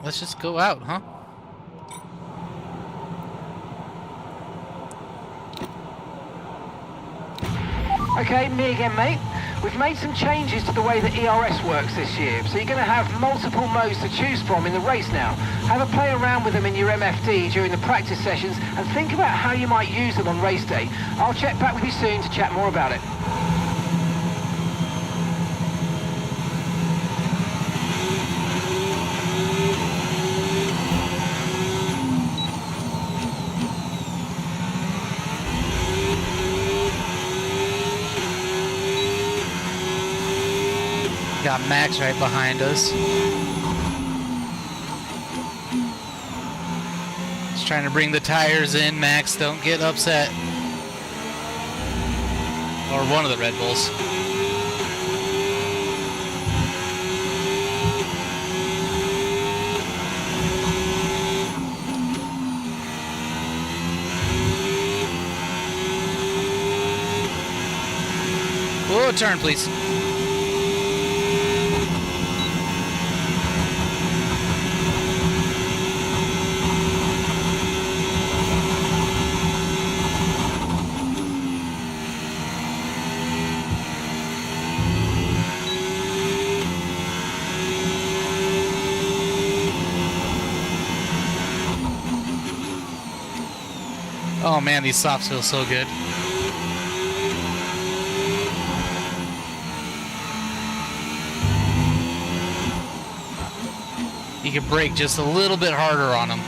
Let's just go out, huh? Okay, me again, mate. We've made some changes to the way that ERS works this year, so you're going to have multiple modes to choose from in the race now. Have a play around with them in your MFD during the practice sessions and think about how you might use them on race day. I'll check back with you soon to chat more about it. Got Max right behind us. Just trying to bring the tires in. Max, don't get upset. Or one of the Red Bulls. Whoa, turn, please. Oh man, these softs feel so good. You can brake just a little bit harder on them.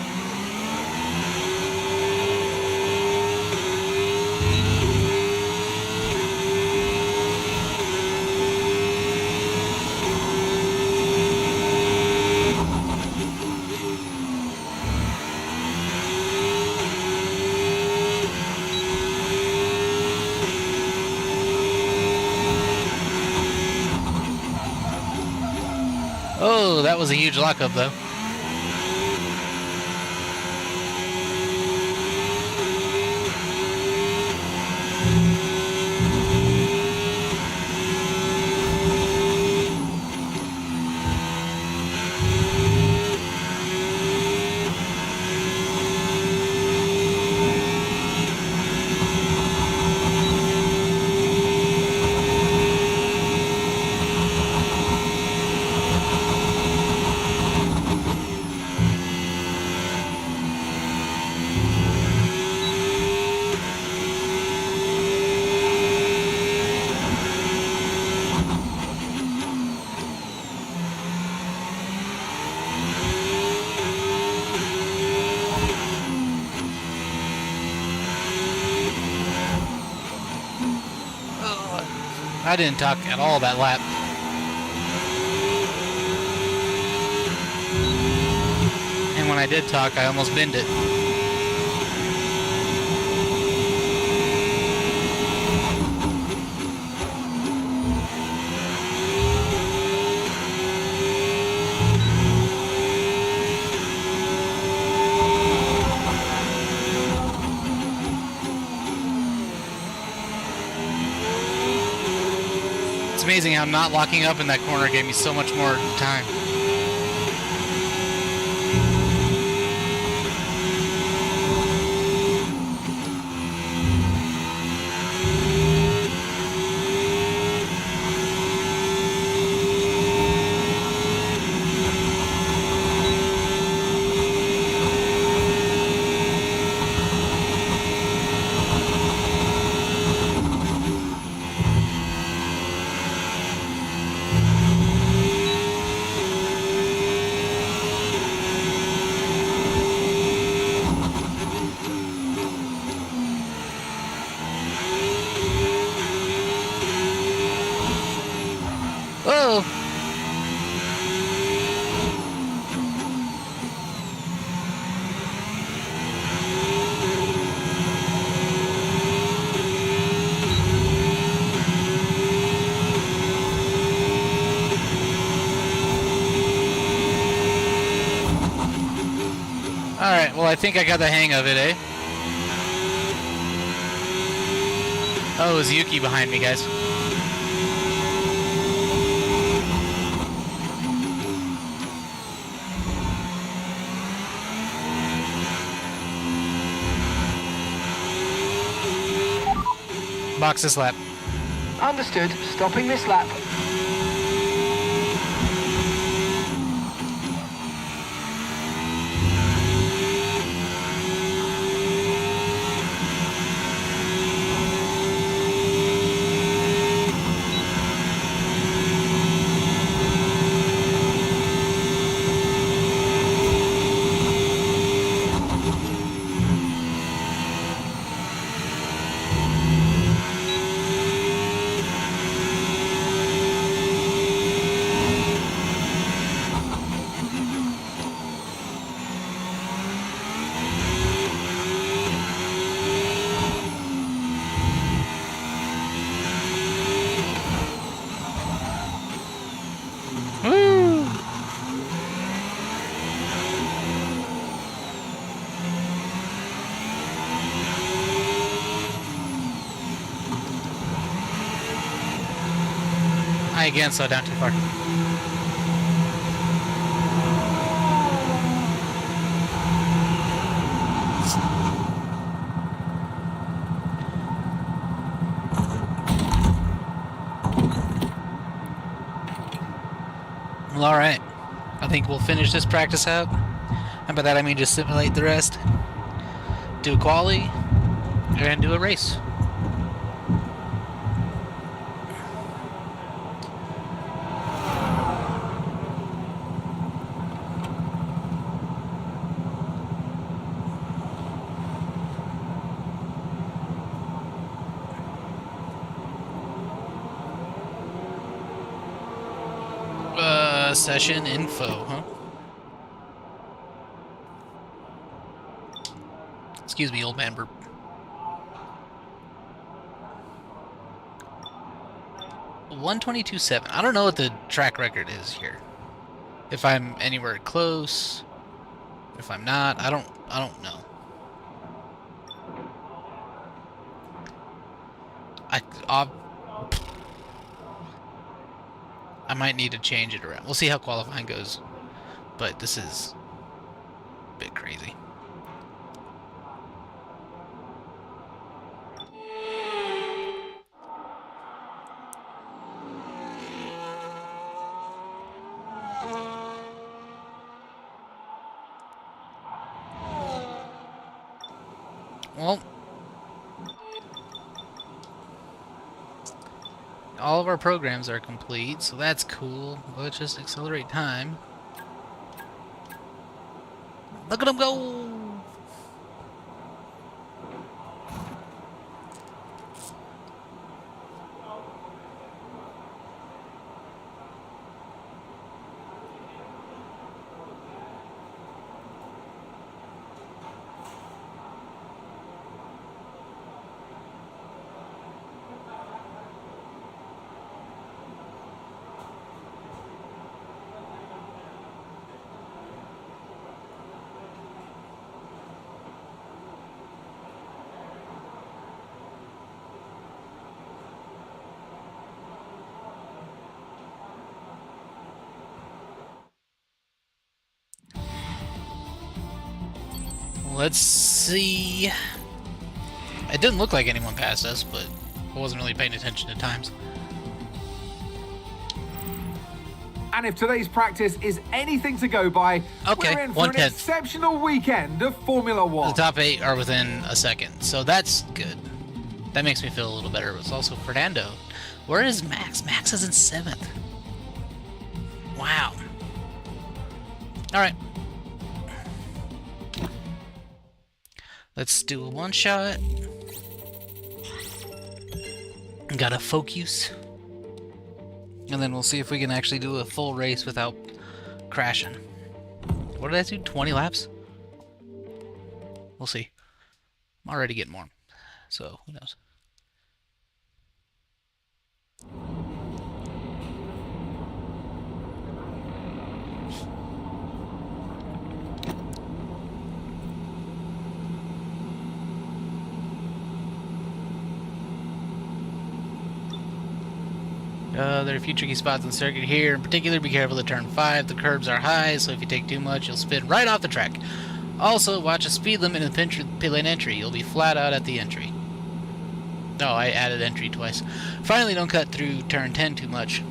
Oh, that was a huge lockup, though. I didn't talk at all that lap. And when I did talk, I almost binned it. amazing how not locking up in that corner gave me so much more time. Oh! Alright, well I think I got the hang of it, eh? Oh, it's Yuki behind me, guys. Box this lap. Understood. Stopping this lap. I again slowed down too far. Well, alright. I think we'll finish this practice out. And by that I mean just simulate the rest. Do a quali, and do a race. Session info, huh? Excuse me, old man burp. .122.7. I don't know what the track record is here. If I'm anywhere close, if I'm not, I don't know. I might need to change it around. We'll see how qualifying goes, but this is a bit crazy. Well, all of our programs are complete, so that's cool. Let's just accelerate time. Look at him go! let's see. It didn't look like anyone passed us, but I wasn't really paying attention to times. And if today's practice is anything to go by, Okay, we're in for an 1/10. exceptional weekend of Formula One. The top 8 are within a second, so that's good. That makes me feel a little better. It's also Fernando. Where is Max? Max is in 7th. Wow. Alright. Let's do a one-shot. Gotta focus. And then we'll see if we can actually do a full race without crashing. What did I do? 20 laps? We'll see. I'm already getting warm, so who knows. There are a few tricky spots on the circuit here. In particular, be careful at turn 5. The curbs are high, so if you take too much, you'll spin right off the track. Also, watch a speed limit in the pit lane entry. You'll be flat out at the entry. Oh, I added entry twice. Finally, don't cut through turn 10 too much.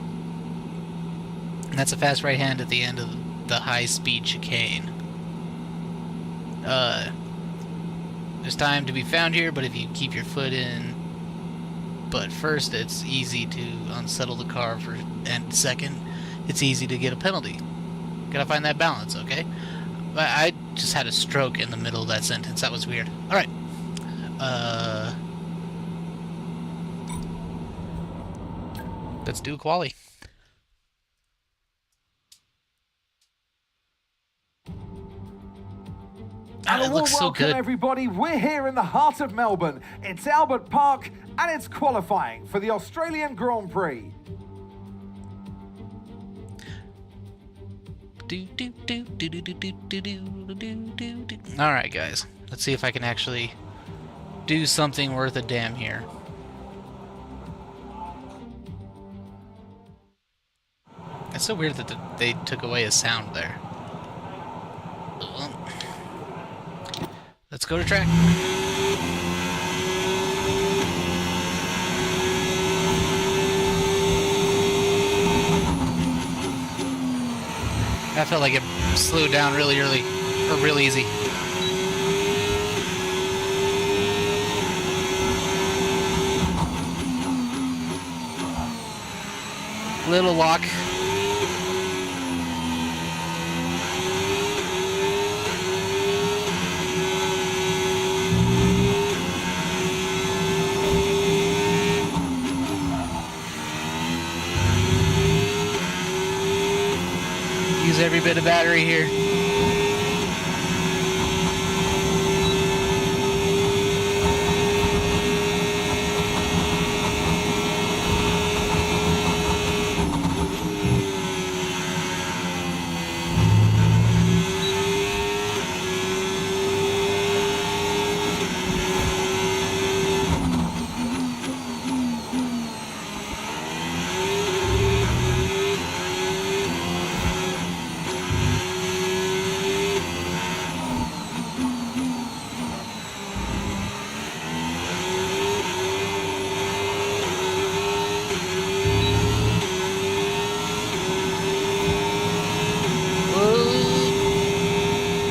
And that's a fast right hand at the end of the high-speed chicane. There's time to be found here, but if you keep your foot in... But first, it's easy to unsettle the car and second, it's easy to get a penalty. Gotta find that balance, okay? I just had a stroke in the middle of that sentence. That was weird. Alright. Let's do a quali. And a it warm looks so welcome, good. everybody. We're here in the heart of Melbourne. It's Albert Park, and it's qualifying for the Australian Grand Prix. Alright, guys. Let's see if I can actually do something worth a damn here. It's so weird that they took away a sound there. Let's go to track. I felt like it slowed down really early, or real easy. Little lock. Use every bit of battery here.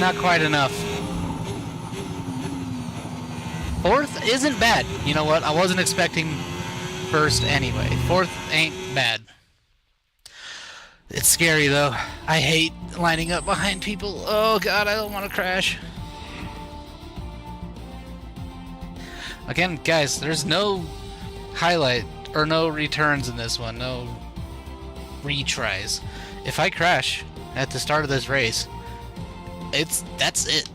Not quite enough. 4th isn't bad. You know what? I wasn't expecting 1st anyway. 4th ain't bad. It's scary though. I hate lining up behind people. Oh god, I don't want to crash. Again, guys, there's no highlight or no returns in this one. No retries. If I crash at the start of this race, that's it.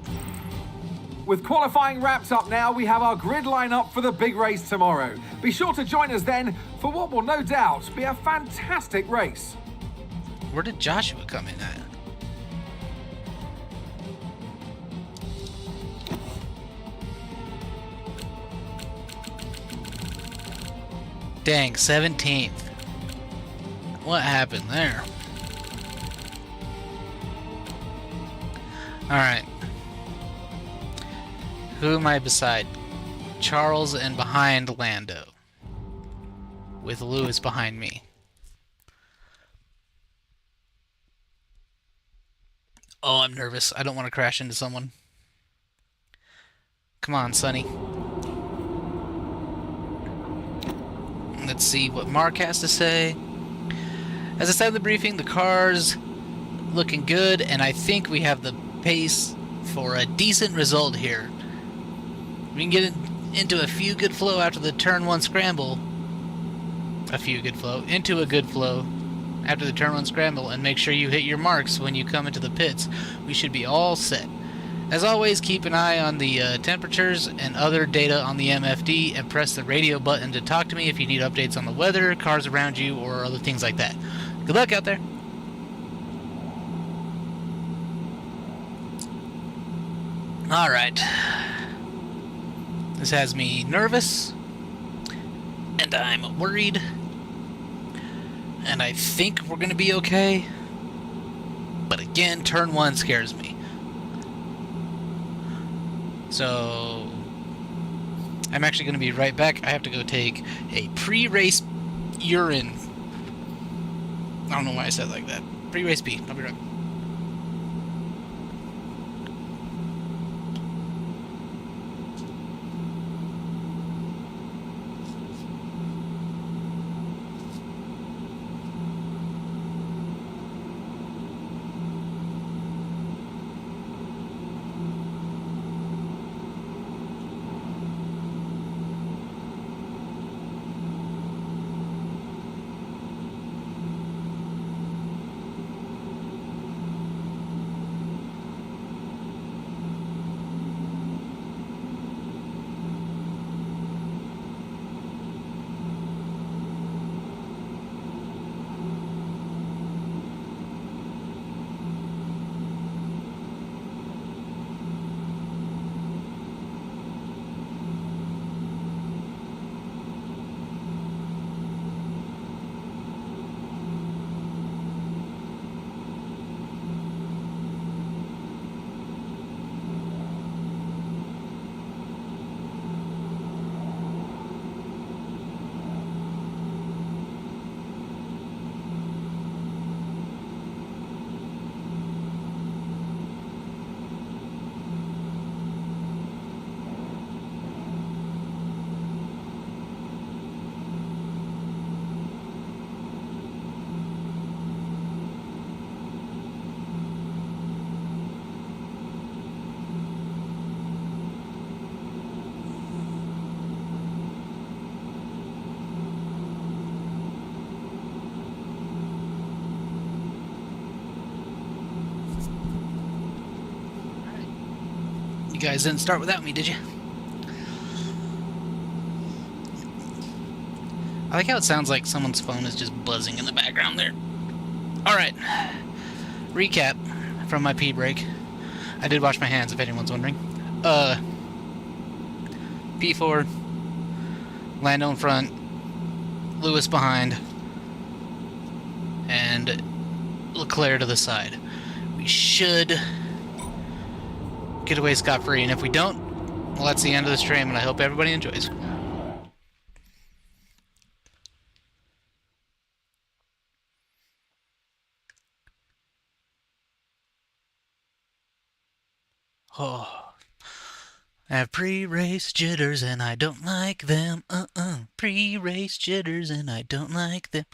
With qualifying wrapped up now, we have our grid lineup for the big race tomorrow. Be sure to join us then for what will no doubt be a fantastic race. Where did Joshua come in at? Dang, 17th. What happened there? Alright. Who am I beside? Charles and behind Lando. With Lewis behind me. Oh, I'm nervous. I don't want to crash into someone. Come on, Sonny. Let's see what Mark has to say. As I said in the briefing, the car's looking good, and I think we have the pace for a decent result here. We can get into a few good flow after the turn 1 scramble. Into a good flow after the turn 1 scramble, and make sure you hit your marks when you come into the pits. We should be all set. As always, keep an eye on the temperatures and other data on the MFD, and press the radio button to talk to me if you need updates on the weather, cars around you, or other things like that. Good luck out there. Alright. This has me nervous, and I'm worried, and I think we're going to be okay. But again, turn 1 scares me. So, I'm actually going to be right back. I have to go take a pre-race urine. I don't know why I said it like that. Pre-race pee. I'll be right back. You guys didn't start without me, did you? I like how it sounds like someone's phone is just buzzing in the background there. Alright. Recap from my pee break. I did wash my hands, if anyone's wondering. P4, Lando in front, Lewis behind, and Leclerc to the side. We should get away scot-free, and if we don't, well, that's the end of the stream, and I hope everybody enjoys. Oh, I have pre-race jitters and I don't like them. Pre-race jitters and I don't like them.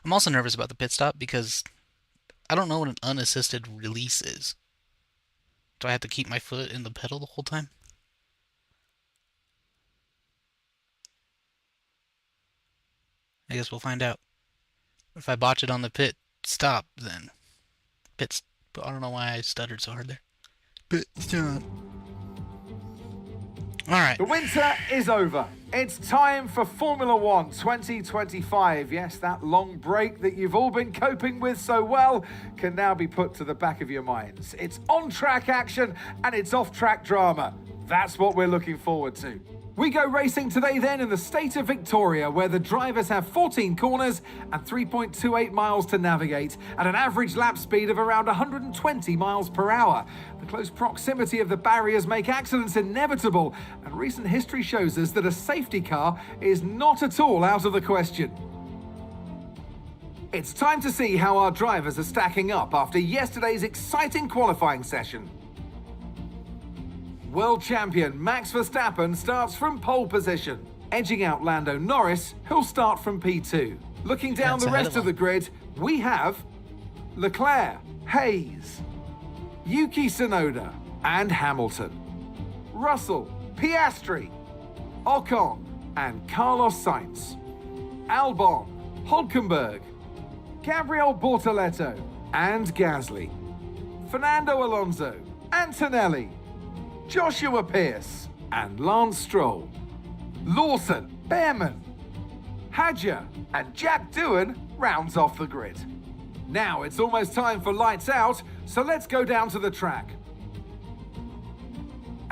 I'm also nervous about the pit stop because I don't know what an unassisted release is. Do I have to keep my foot in the pedal the whole time? I guess we'll find out. If I botch it on the pit stop, then pit. I don't know why I stuttered so hard there. Pit stop. All right. The winter is over. It's time for Formula One 2025. Yes, that long break that you've all been coping with so well can now be put to the back of your minds. It's on-track action and it's off-track drama. That's what we're looking forward to. We go racing today then in the state of Victoria, where the drivers have 14 corners and 3.28 miles to navigate at an average lap speed of around 120 miles per hour. The close proximity of the barriers make accidents inevitable, and recent history shows us that a safety car is not at all out of the question. It's time to see how our drivers are stacking up after yesterday's exciting qualifying session. World champion Max Verstappen starts from pole position, edging out Lando Norris, who'll start from P2. Looking down That's the ahead rest of of the him. grid, we have Leclerc, Hayes, Yuki Tsunoda, and Hamilton. Russell, Piastri, Ocon, and Carlos Sainz. Albon, Hülkenberg, Gabriel Bortoleto, and Gasly. Fernando Alonso, Antonelli, Joshua Pearce, and Lance Stroll. Lawson, Behrman, Hadjar, and Jack Doohan rounds off the grid. Now it's almost time for lights out, so let's go down to the track.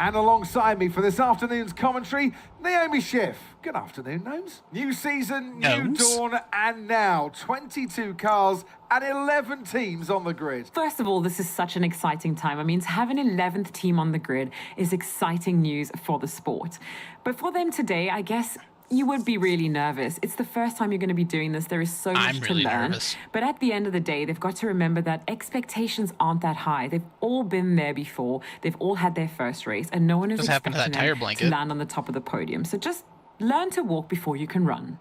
And alongside me for this afternoon's commentary, Naomi Schiff. Good afternoon, Gnomes. New season, new Gnomes. dawn, and now 22 cars and 11 teams on the grid. First of all, this is such an exciting time. I mean, to have an 11th team on the grid is exciting news for the sport. But for them today, I guess you would be really nervous. It's the first time you're going to be doing this. There is so much I'm to really learn. nervous. But at the end of the day, they've got to remember that expectations aren't that high. They've all been there before. They've all had their first race, and no one is What's happened expecting to that tire them to blanket? land on the top of the podium. So just learn to walk before you can run.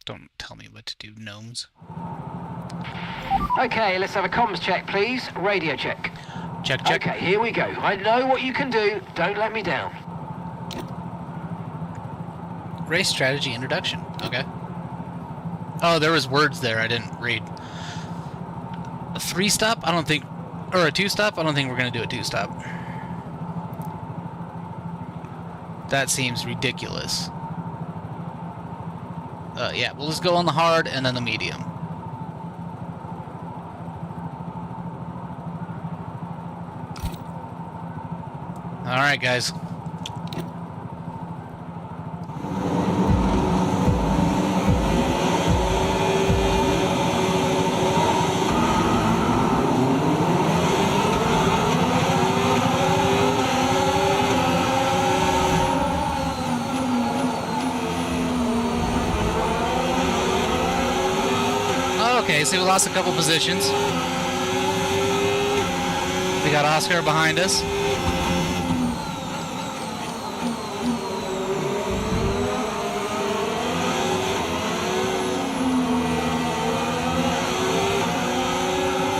Don't tell me what to do, gnomes. Okay, let's have a comms check, please. Radio check. Check, check. Okay, here we go. I know what you can do. Don't let me down. Race strategy introduction. Okay. Oh, there was words there I didn't read. A 3-stop? I don't think... Or a 2-stop? I don't think we're going to do a 2-stop. That seems ridiculous. Yeah, we'll just go on the hard and then the medium. Alright, guys. Okay, so we lost a couple positions. We got Oscar behind us.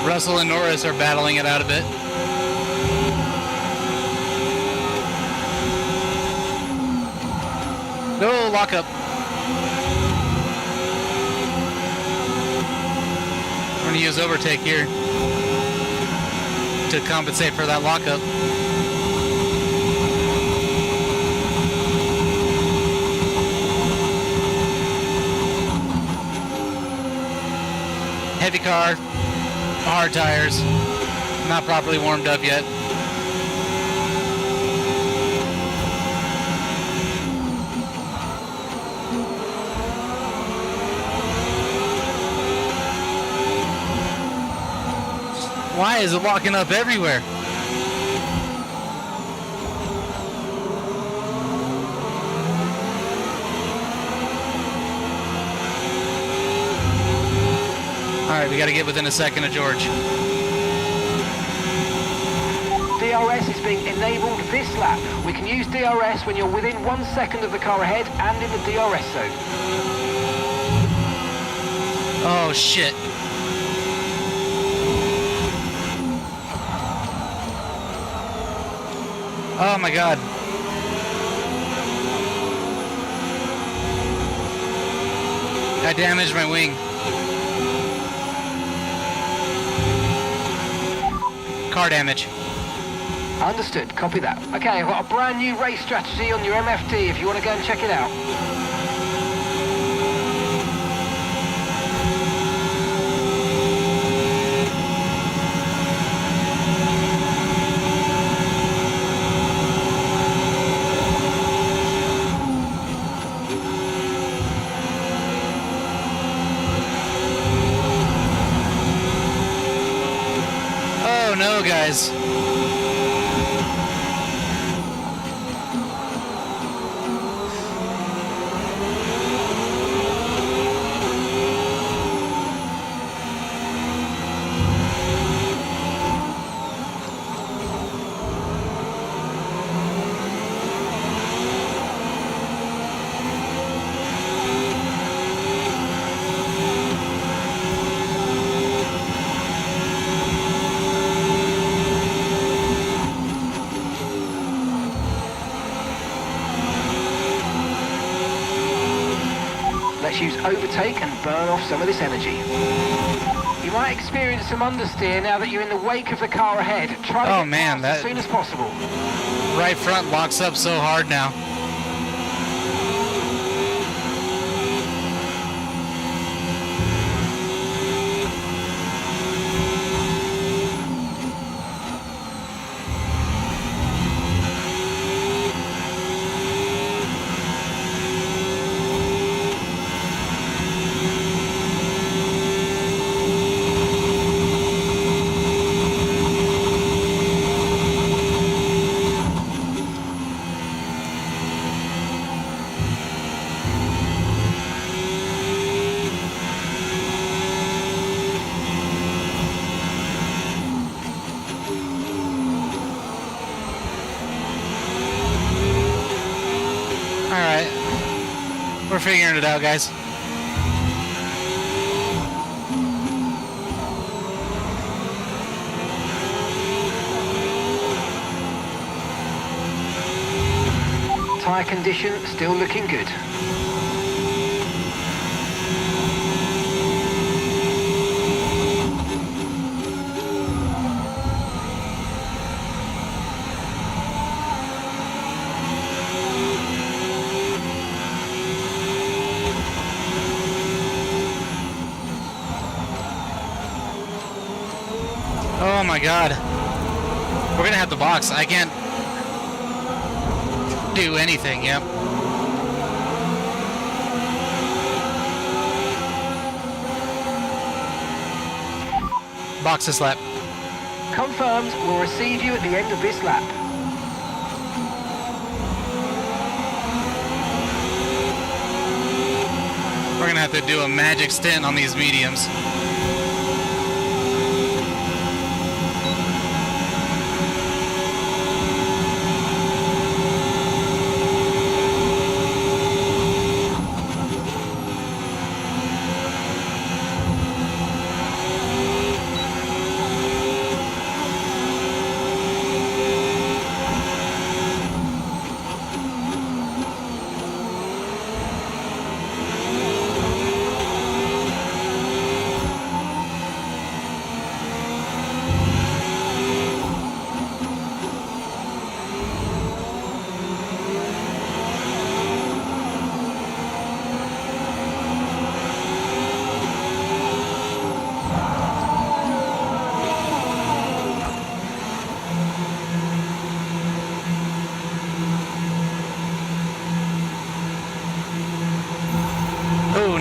Russell and Norris are battling it out a bit. No, lockup. I'm going to use overtake here to compensate for that lockup. Heavy car, hard tires, not properly warmed up yet. Why is it locking up everywhere? Alright, we gotta get within a second of George. DRS is being enabled this lap. We can use DRS when you're within 1 second of the car ahead and in the DRS zone. Oh shit. Oh my god. I damaged my wing. Car damage. Understood, copy that. Okay, I've got a brand new race strategy on your MFD if you want to go and check it out. guys. Let's use overtake and burn off some of this energy. You might experience some understeer now that you're in the wake of the car ahead. Try to get past as soon as possible. Right front locks up so hard now. We're figuring it out, guys. Tyre condition still looking good. Oh my god. We're gonna have to box. I can't do anything, yep. Box this lap. Confirmed. We'll receive you at the end of this lap. We're gonna have to do a magic stint on these mediums.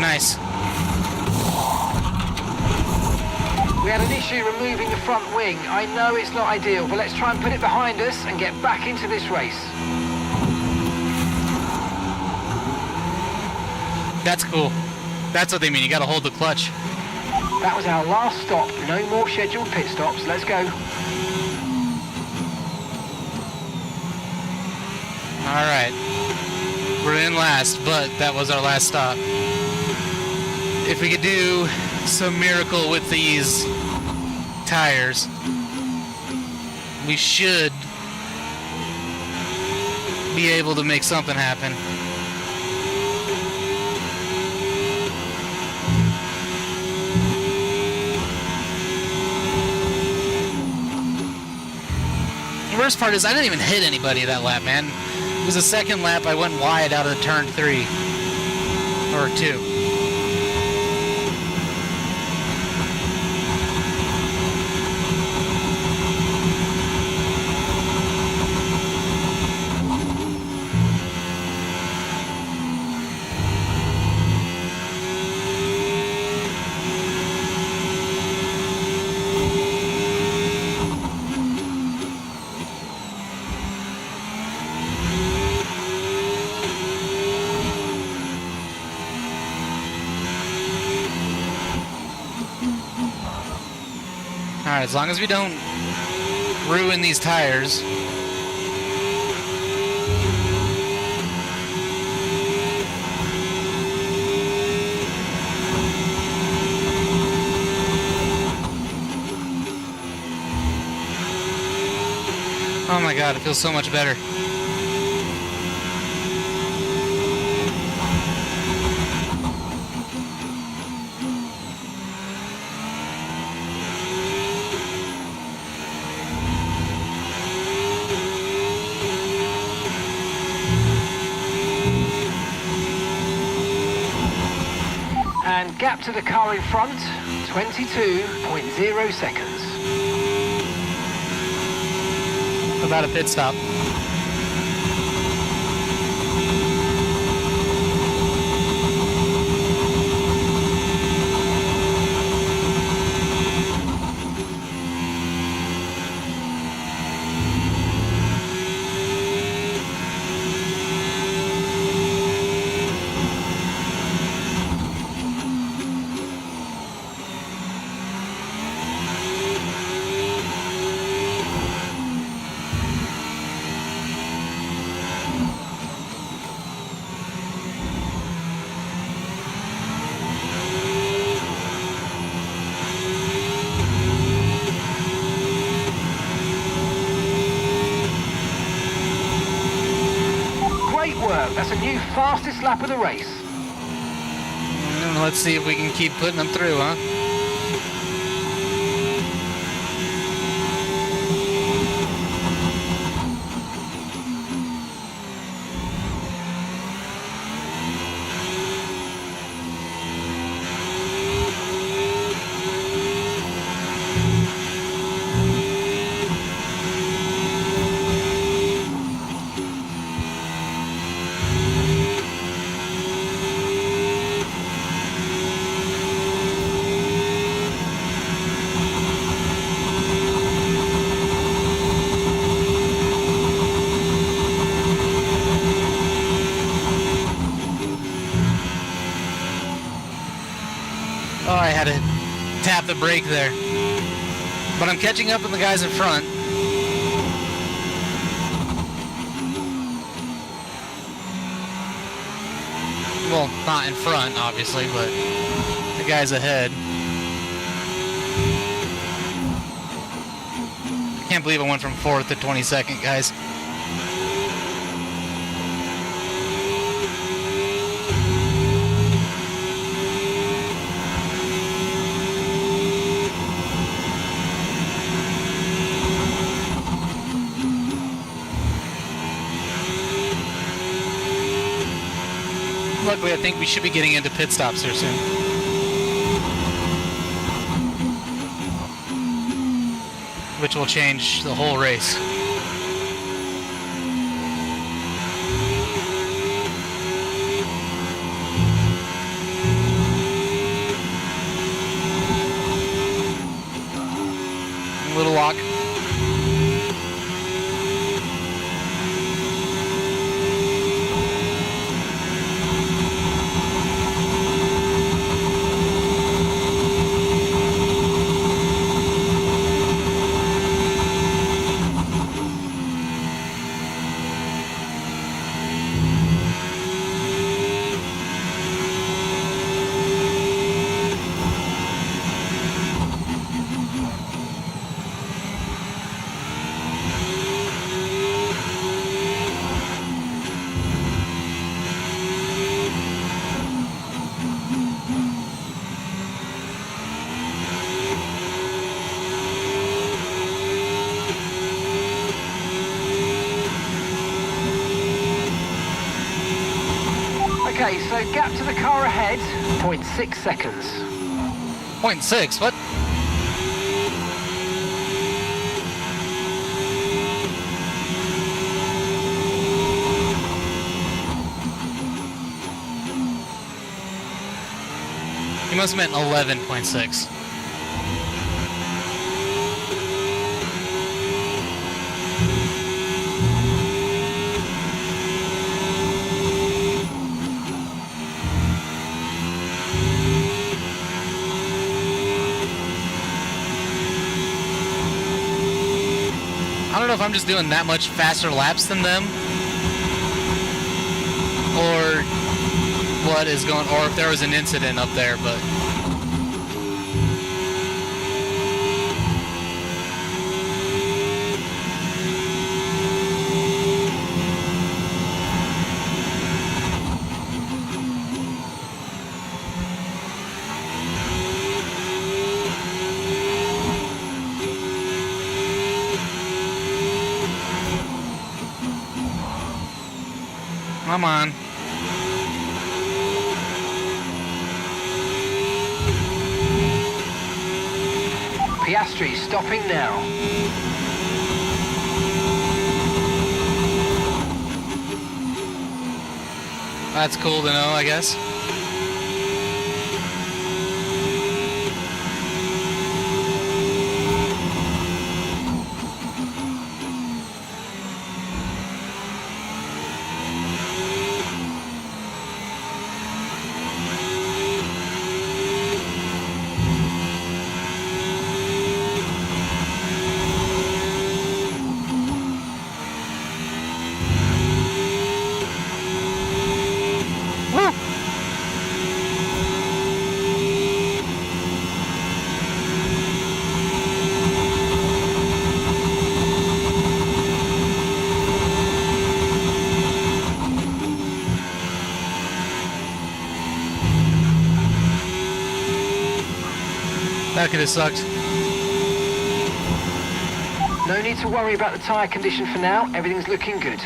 Nice. We had an issue removing the front wing. I know it's not ideal, but let's try and put it behind us and get back into this race. That's cool. That's what they mean. You gotta hold the clutch. That was our last stop. No more scheduled pit stops. Let's go. Alright. We're in last, but that was our last stop. If we could do some miracle with these tires, we should be able to make something happen. The worst part is I didn't even hit anybody that lap, man. It was the second lap I went wide out of turn 3. Or 2. Alright, as long as we don't ruin these tires. Oh my god, it feels so much better. And gap to the car in front, 22.0 seconds. About a pit stop. Great work, that's a new fastest lap of the race. Let's see if we can keep putting them through, huh? Oh, I had to tap the brake there. But I'm catching up with the guys in front. Well, not in front, obviously, but the guys ahead. I can't believe I went from 4th to 22nd, guys. Luckily, I think we should be getting into pit stops here soon. Which will change the whole race. A little lock. Okay, so gap to the car ahead, 0.6 seconds. 0.6, what? He must have meant 11.6. know if I'm just doing that much faster laps than them, or what is going, or if there was an incident up there, but. Come on. Piastri stopping now. That's cool to know, I guess. That could have sucked. No need to worry about the tyre condition for now. Everything's looking good.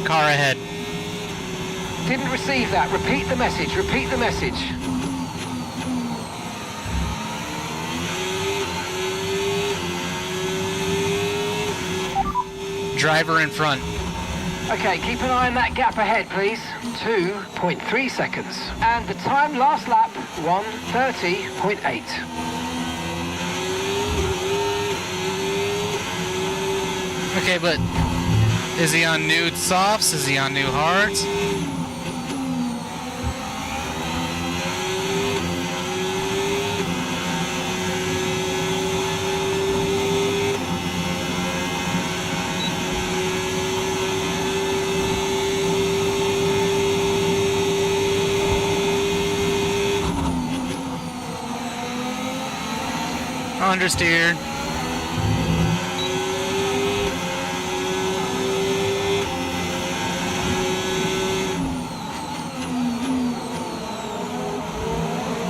Car ahead. Didn't receive that. Repeat the message. Repeat the message. Driver in front. Okay, keep an eye on that gap ahead, please. 2.3 seconds. And the time last lap, 1:30.8. Okay, but is he on new softs? Is he on new hards? Understeer.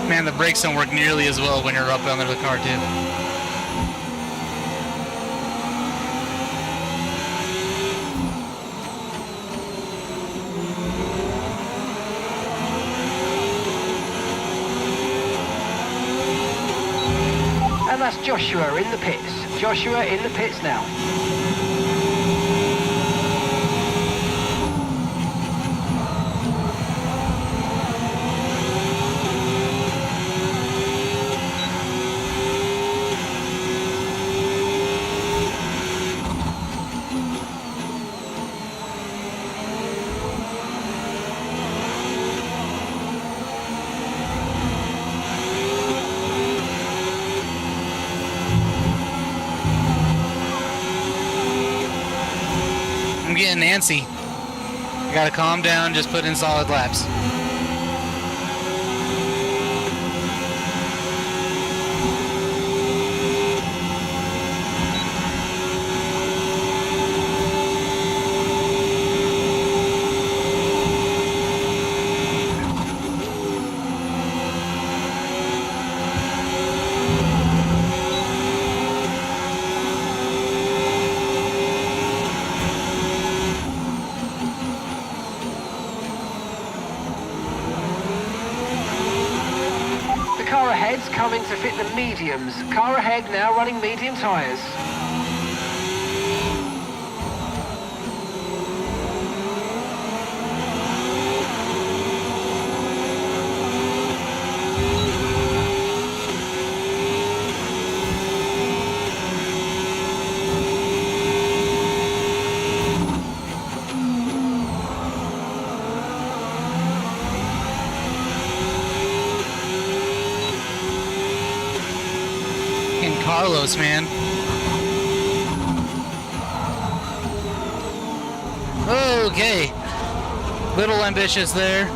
Man, the brakes don't work nearly as well when you're up under the car too. And that's Joshua in the pits. Joshua in the pits now. I'm getting antsy. I gotta calm down, just put in solid laps. Car ahead's coming to fit the mediums. Car ahead now running medium tyres. Fucking Carlos, man. Okay. Little ambitious there.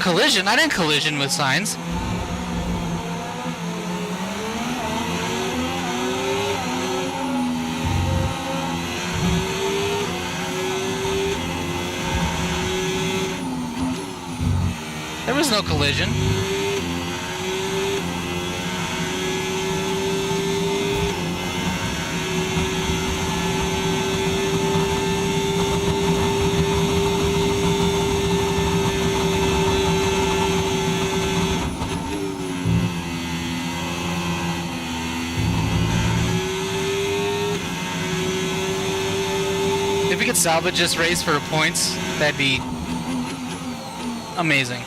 Collision? I didn't collision with signs. There was no collision. If we could salvage this race for points, that'd be amazing.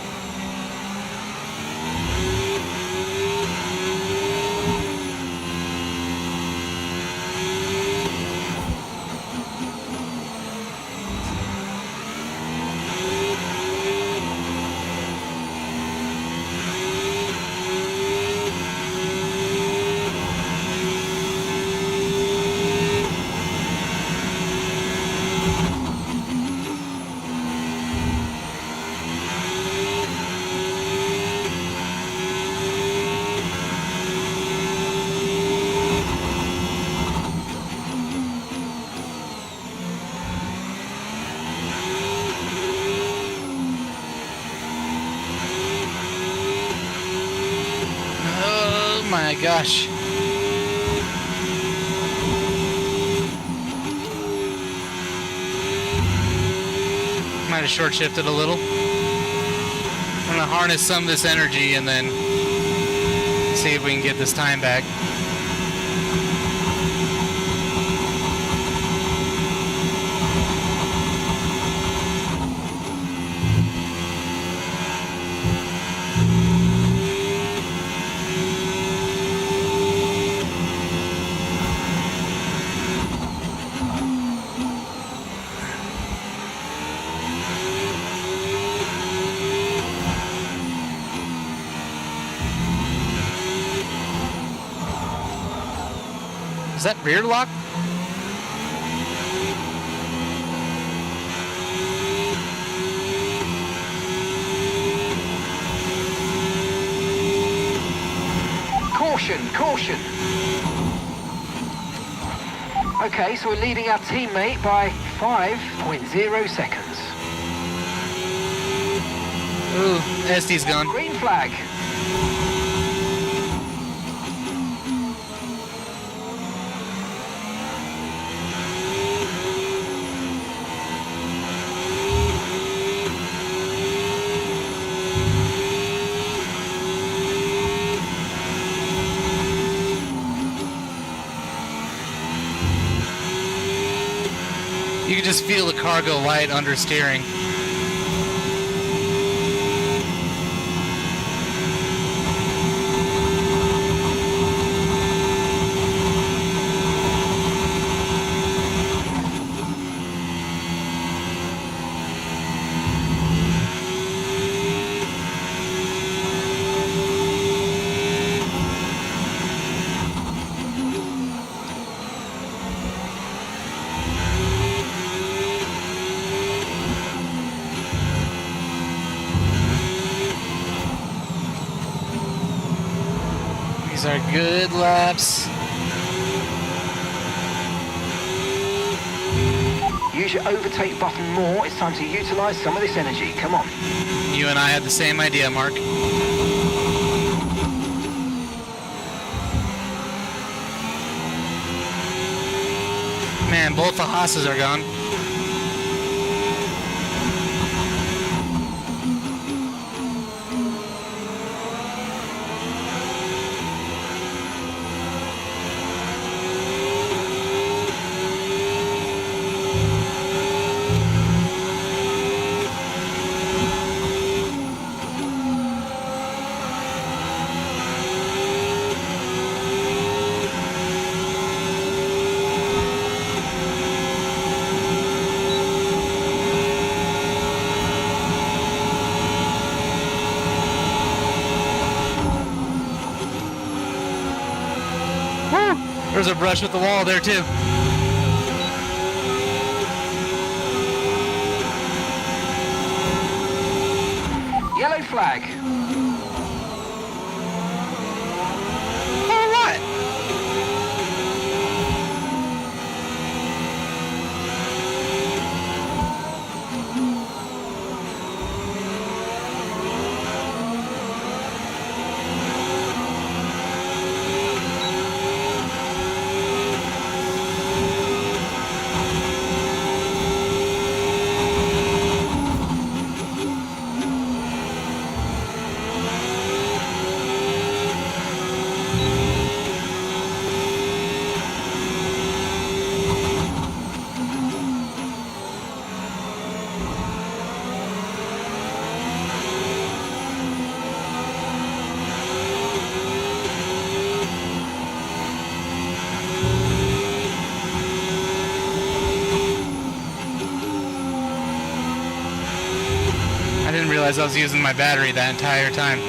Oh my gosh. Might have short shifted a little. I'm gonna harness some of this energy and then see if we can get this time back. Is that rear lock? Caution, caution. Okay, so we're leading our teammate by 5.0 seconds. Ooh, SD's gone. Green flag. You can just feel the car go light under steering. These are good laps. Use your overtake button more. It's time to utilize some of this energy. Come on. You and I had the same idea, Mark. Man, both the Haas's are gone. There's a brush with the wall there too. Yellow flag. Oh, what? I didn't realize I was using my battery that entire time.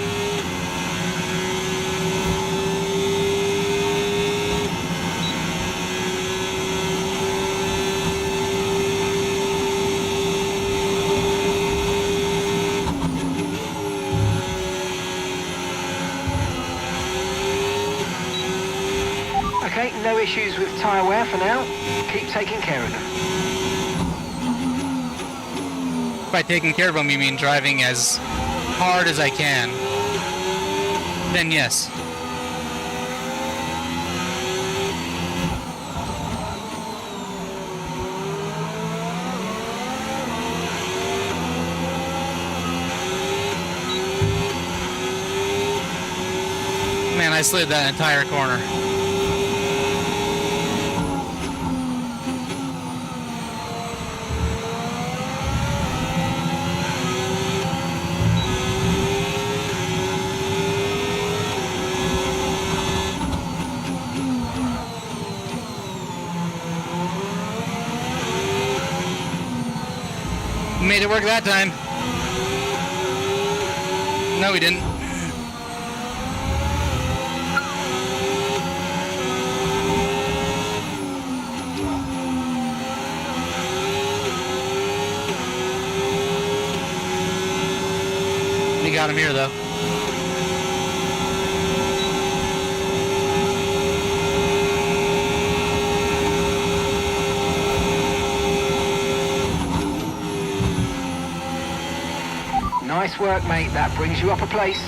Okay, no issues with tyre wear for now. Keep taking care of them. By taking care of them, you mean driving as hard as I can. Then yes. Man, I slid that entire corner. Made it work that time. No, we didn't. We got him here, though. Nice work, mate. That brings you up a place.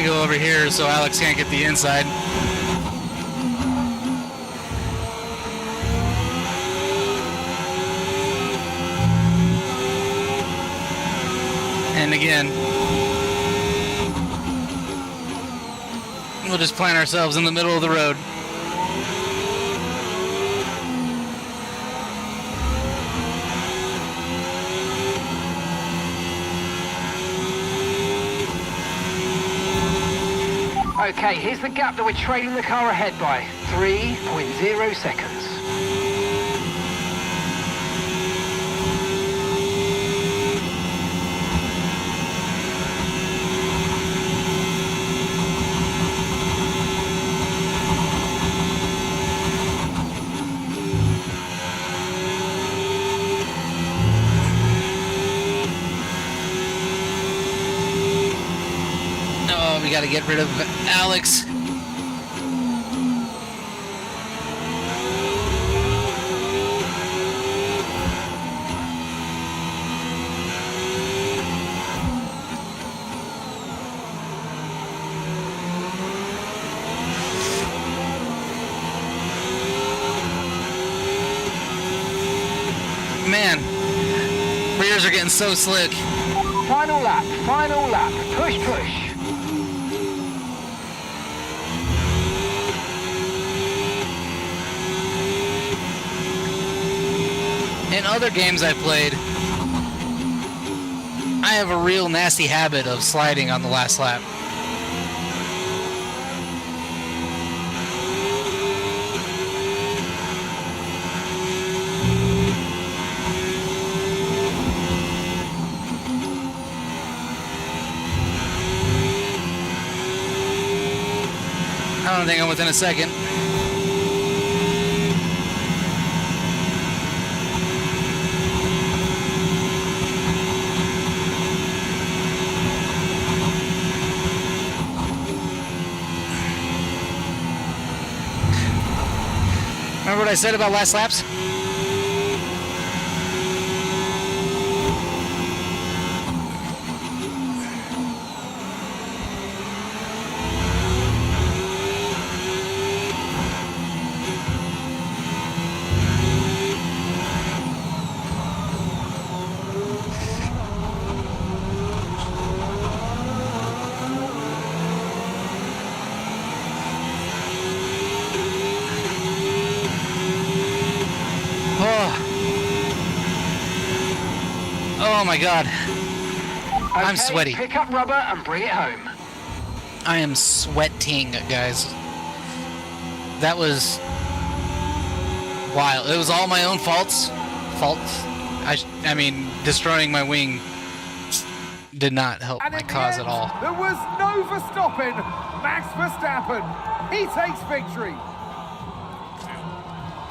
Go over here so Alex can't get the inside. And again, we'll just plant ourselves in the middle of the road. Okay, here's the gap that we're trailing the car ahead by. 3.0 seconds. Oh, we gotta get rid of Alex. Man, rears are getting so slick. Final lap, final lap. Push, push. in other games I've played, I have a real nasty habit of sliding on the last lap. I don't think I'm within a second. Remember what I said about last laps? Oh my god. I'm Okay, sweaty. Pick up rubber and bring it home. I am sweating, guys. That was wild. It was all my own faults. I mean, destroying my wing did not help And my in the cause end, at all. there was no Verstappen. Max Verstappen. He takes victory.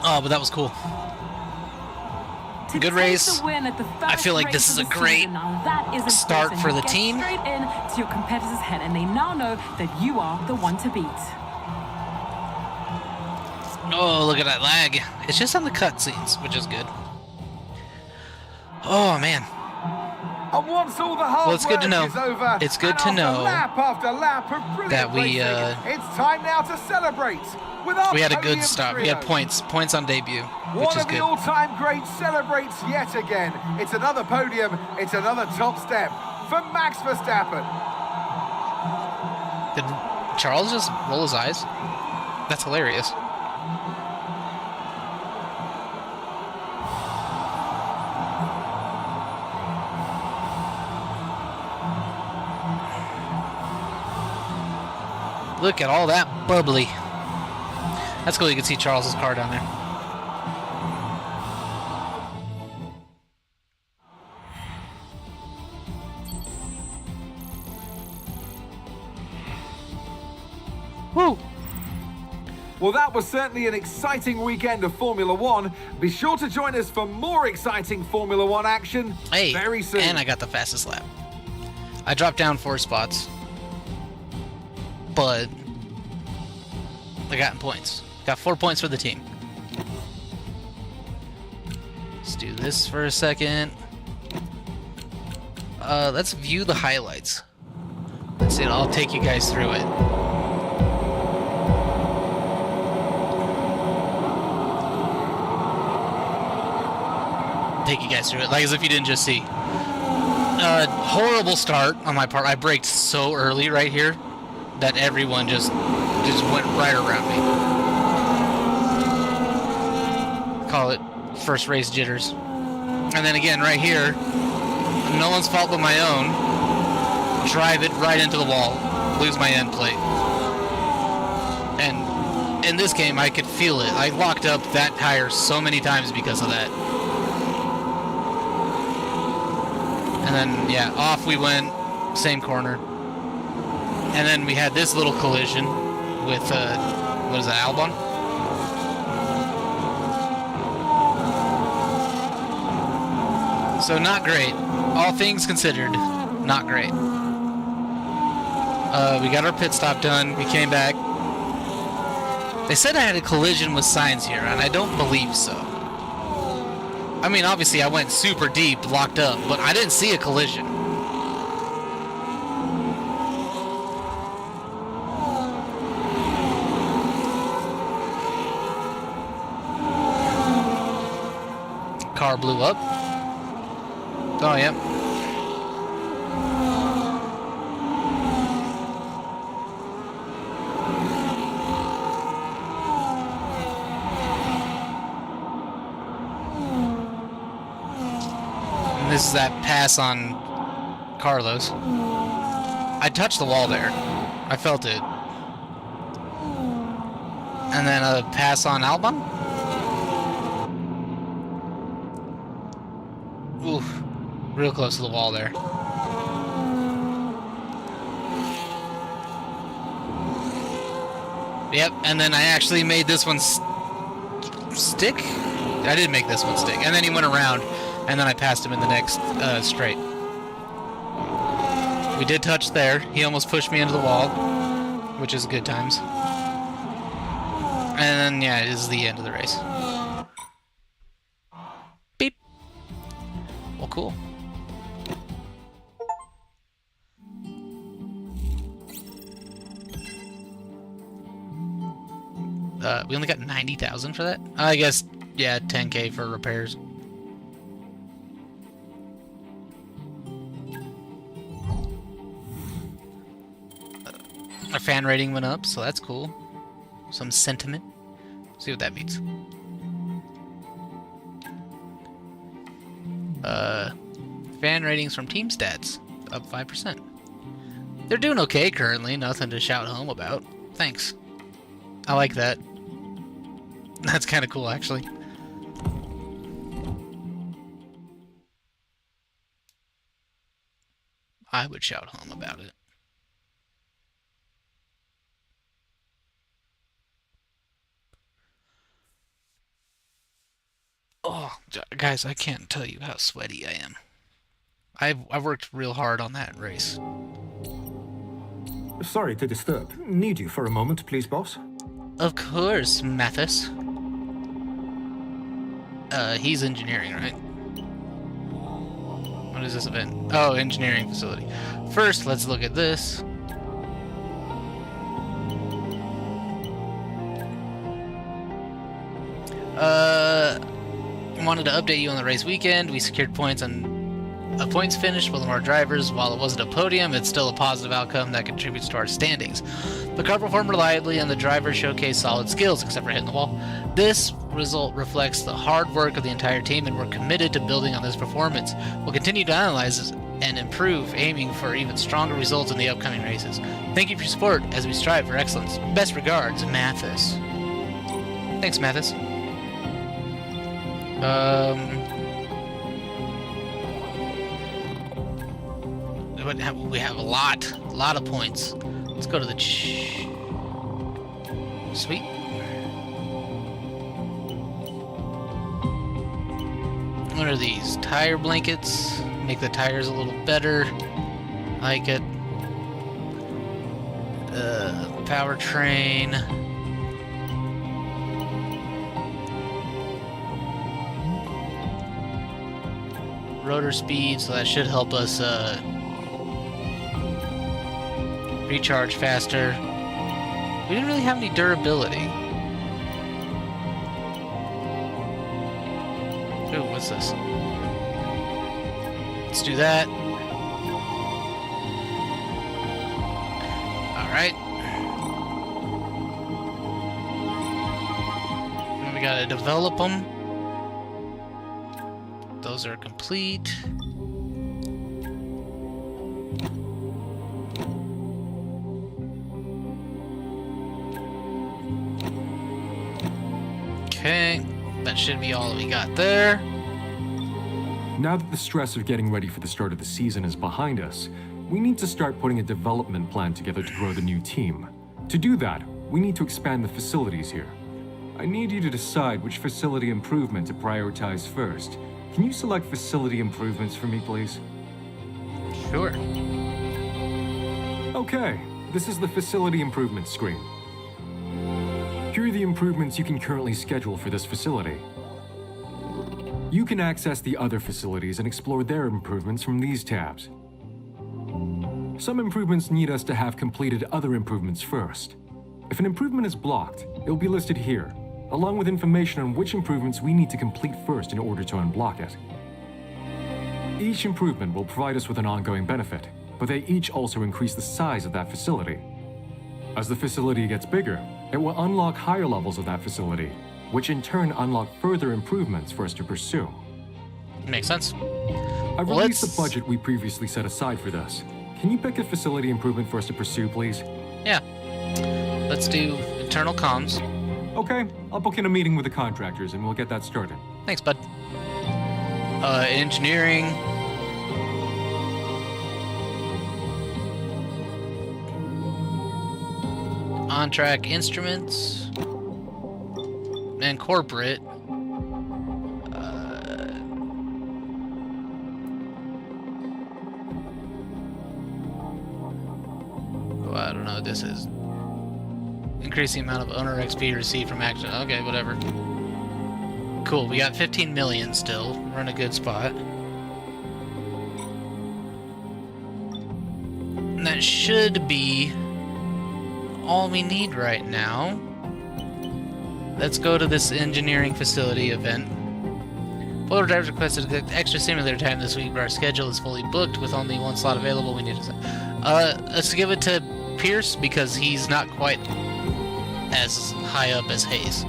Oh, but that was cool. To Good take race. the win at the I feel like first this is race a of the great season, now that is start important. for the You get team. Straight in to your competitor's head, and they now know that you are the one to beat. Oh, look at that lag. It's just on the cutscenes, which is good. Oh, man. And once all the hard Well, it's good to work know. is over, It's good and to after know lap after lap of brilliant that we, racing, it's time now to celebrate with our We had a podium good start. We trio. had points on debut, which One is of the good. all-time greats celebrates yet again. It's another podium. It's another top step for Max Verstappen. Did Charles just roll his eyes? That's hilarious. Look at all that bubbly. That's cool. You can see Charles's car down there. Woo! Well, that was certainly an exciting weekend of Formula One. Be sure to join us for more exciting Formula One action very soon. And I got the fastest lap. I dropped down 4 spots, but I got points. Got 4 points for the team. Let's do this for a second. Let's view the highlights. Let's see. I'll take you guys through it. Take you guys through it, like as if you didn't just see. Horrible start on my part. I braked so early right here that everyone just went right around me. Call it first race jitters. And then again, right here, no one's fault but my own. Drive it right into the wall, lose my end plate. And in this game, I could feel it. I locked up that tire so many times because of that. And then, yeah, off we went, same corner. And then we had this little collision with, what is that, Albon? So not great. All things considered, not great. We got our pit stop done, we came back. They said I had a collision with Sainz here, and I don't believe so. I mean, obviously I went super deep, locked up, but I didn't see a collision. Car blew up. Oh, yeah. This is that pass on Carlos. I touched the wall there. I felt it. And then a pass on Albon. Oof. Real close to the wall there. Yep, and then I actually made this one stick? I did make this one stick. And then he went around, and then I passed him in the next straight. We did touch there. He almost pushed me into the wall, which is good times. And then, yeah, it is the end of the race. Beep. Well, cool. We only got 90,000 for that? I guess, yeah, 10K for repairs. Our fan rating went up, so that's cool. Some sentiment. See what that means. Fan ratings from team stats up 5%. They're doing okay currently, nothing to shout home about. Thanks. I like that. That's kind of cool, actually. I would shout home about it. Oh, guys, I can't tell you how sweaty I am. I worked real hard on that race. Sorry to disturb. Need you for a moment, please, boss? Of course, Mathis. He's engineering, right? What is this event? Oh, engineering facility. First, let's look at this. Wanted to update you on the race weekend. We secured points on a points finish with more drivers. While it wasn't a podium, it's still a positive outcome that contributes to our standings. The car performed reliably and the drivers showcased solid skills, except for hitting the wall. This result reflects the hard work of the entire team, and we're committed to building on this performance. We'll continue to analyze and improve, aiming for even stronger results in the upcoming races. Thank you for your support as we strive for excellence. Best regards, Mathis. Thanks, Mathis. We have a lot of points. Let's go to the sweet. What are these? Tire blankets. Make the tires a little better. I like it. Powertrain. Rotor speed, so that should help us recharge faster. We didn't really have any durability. Ooh, what's this? Let's do that. Alright. Now we gotta develop them. Those are complete. Okay, that should be all we got there. Now that the stress of getting ready for the start of the season is behind us, we need to start putting a development plan together to grow the new team. To do that, we need to expand the facilities here. I need you to decide which facility improvement to prioritize first. Can you select facility improvements for me, please? Sure. Okay, this is the facility improvement screen. Here are the improvements you can currently schedule for this facility. You can access the other facilities and explore their improvements from these tabs. Some improvements need us to have completed other improvements first. If an improvement is blocked, it will be listed here, along with information on which improvements we need to complete first in order to unblock it. Each improvement will provide us with an ongoing benefit, but they each also increase the size of that facility. As the facility gets bigger, it will unlock higher levels of that facility, which in turn unlock further improvements for us to pursue. Makes sense. I've Well, released the let's- budget we previously set aside for this. Can you pick a facility improvement for us to pursue, please? Yeah. Let's do internal comms. Okay, I'll book in a meeting with the contractors and we'll get that started. Thanks, bud. Engineering. On-track instruments. And corporate. Oh, I don't know what this is. Increase the amount of owner XP received from action. Okay, whatever. Cool, we got 15 million still. We're in a good spot. And that should be all we need right now. Let's go to this engineering facility event. Photo drivers requested extra simulator time this week, but our schedule is fully booked with only one slot available. We need to... let's give it to Pearce because he's not quite as high up as Hayes.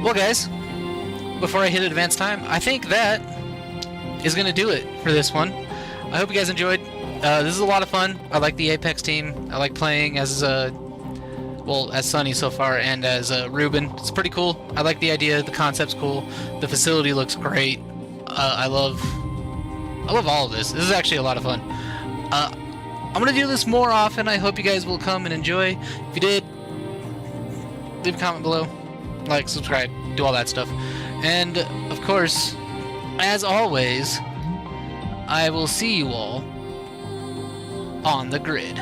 Well, guys, before I hit advance time, I think that is going to do it for this one. I hope you guys enjoyed. This is a lot of fun. I like the Apex team. I like playing as as Sonny so far and as Ruben. It's pretty cool. I like the idea. The concept's cool. The facility looks great. I love all of this. This is actually a lot of fun. I'm gonna do this more often. I hope you guys will come and enjoy. If you did, leave a comment below, like, subscribe, do all that stuff. And of course, as always, I will see you all on the grid.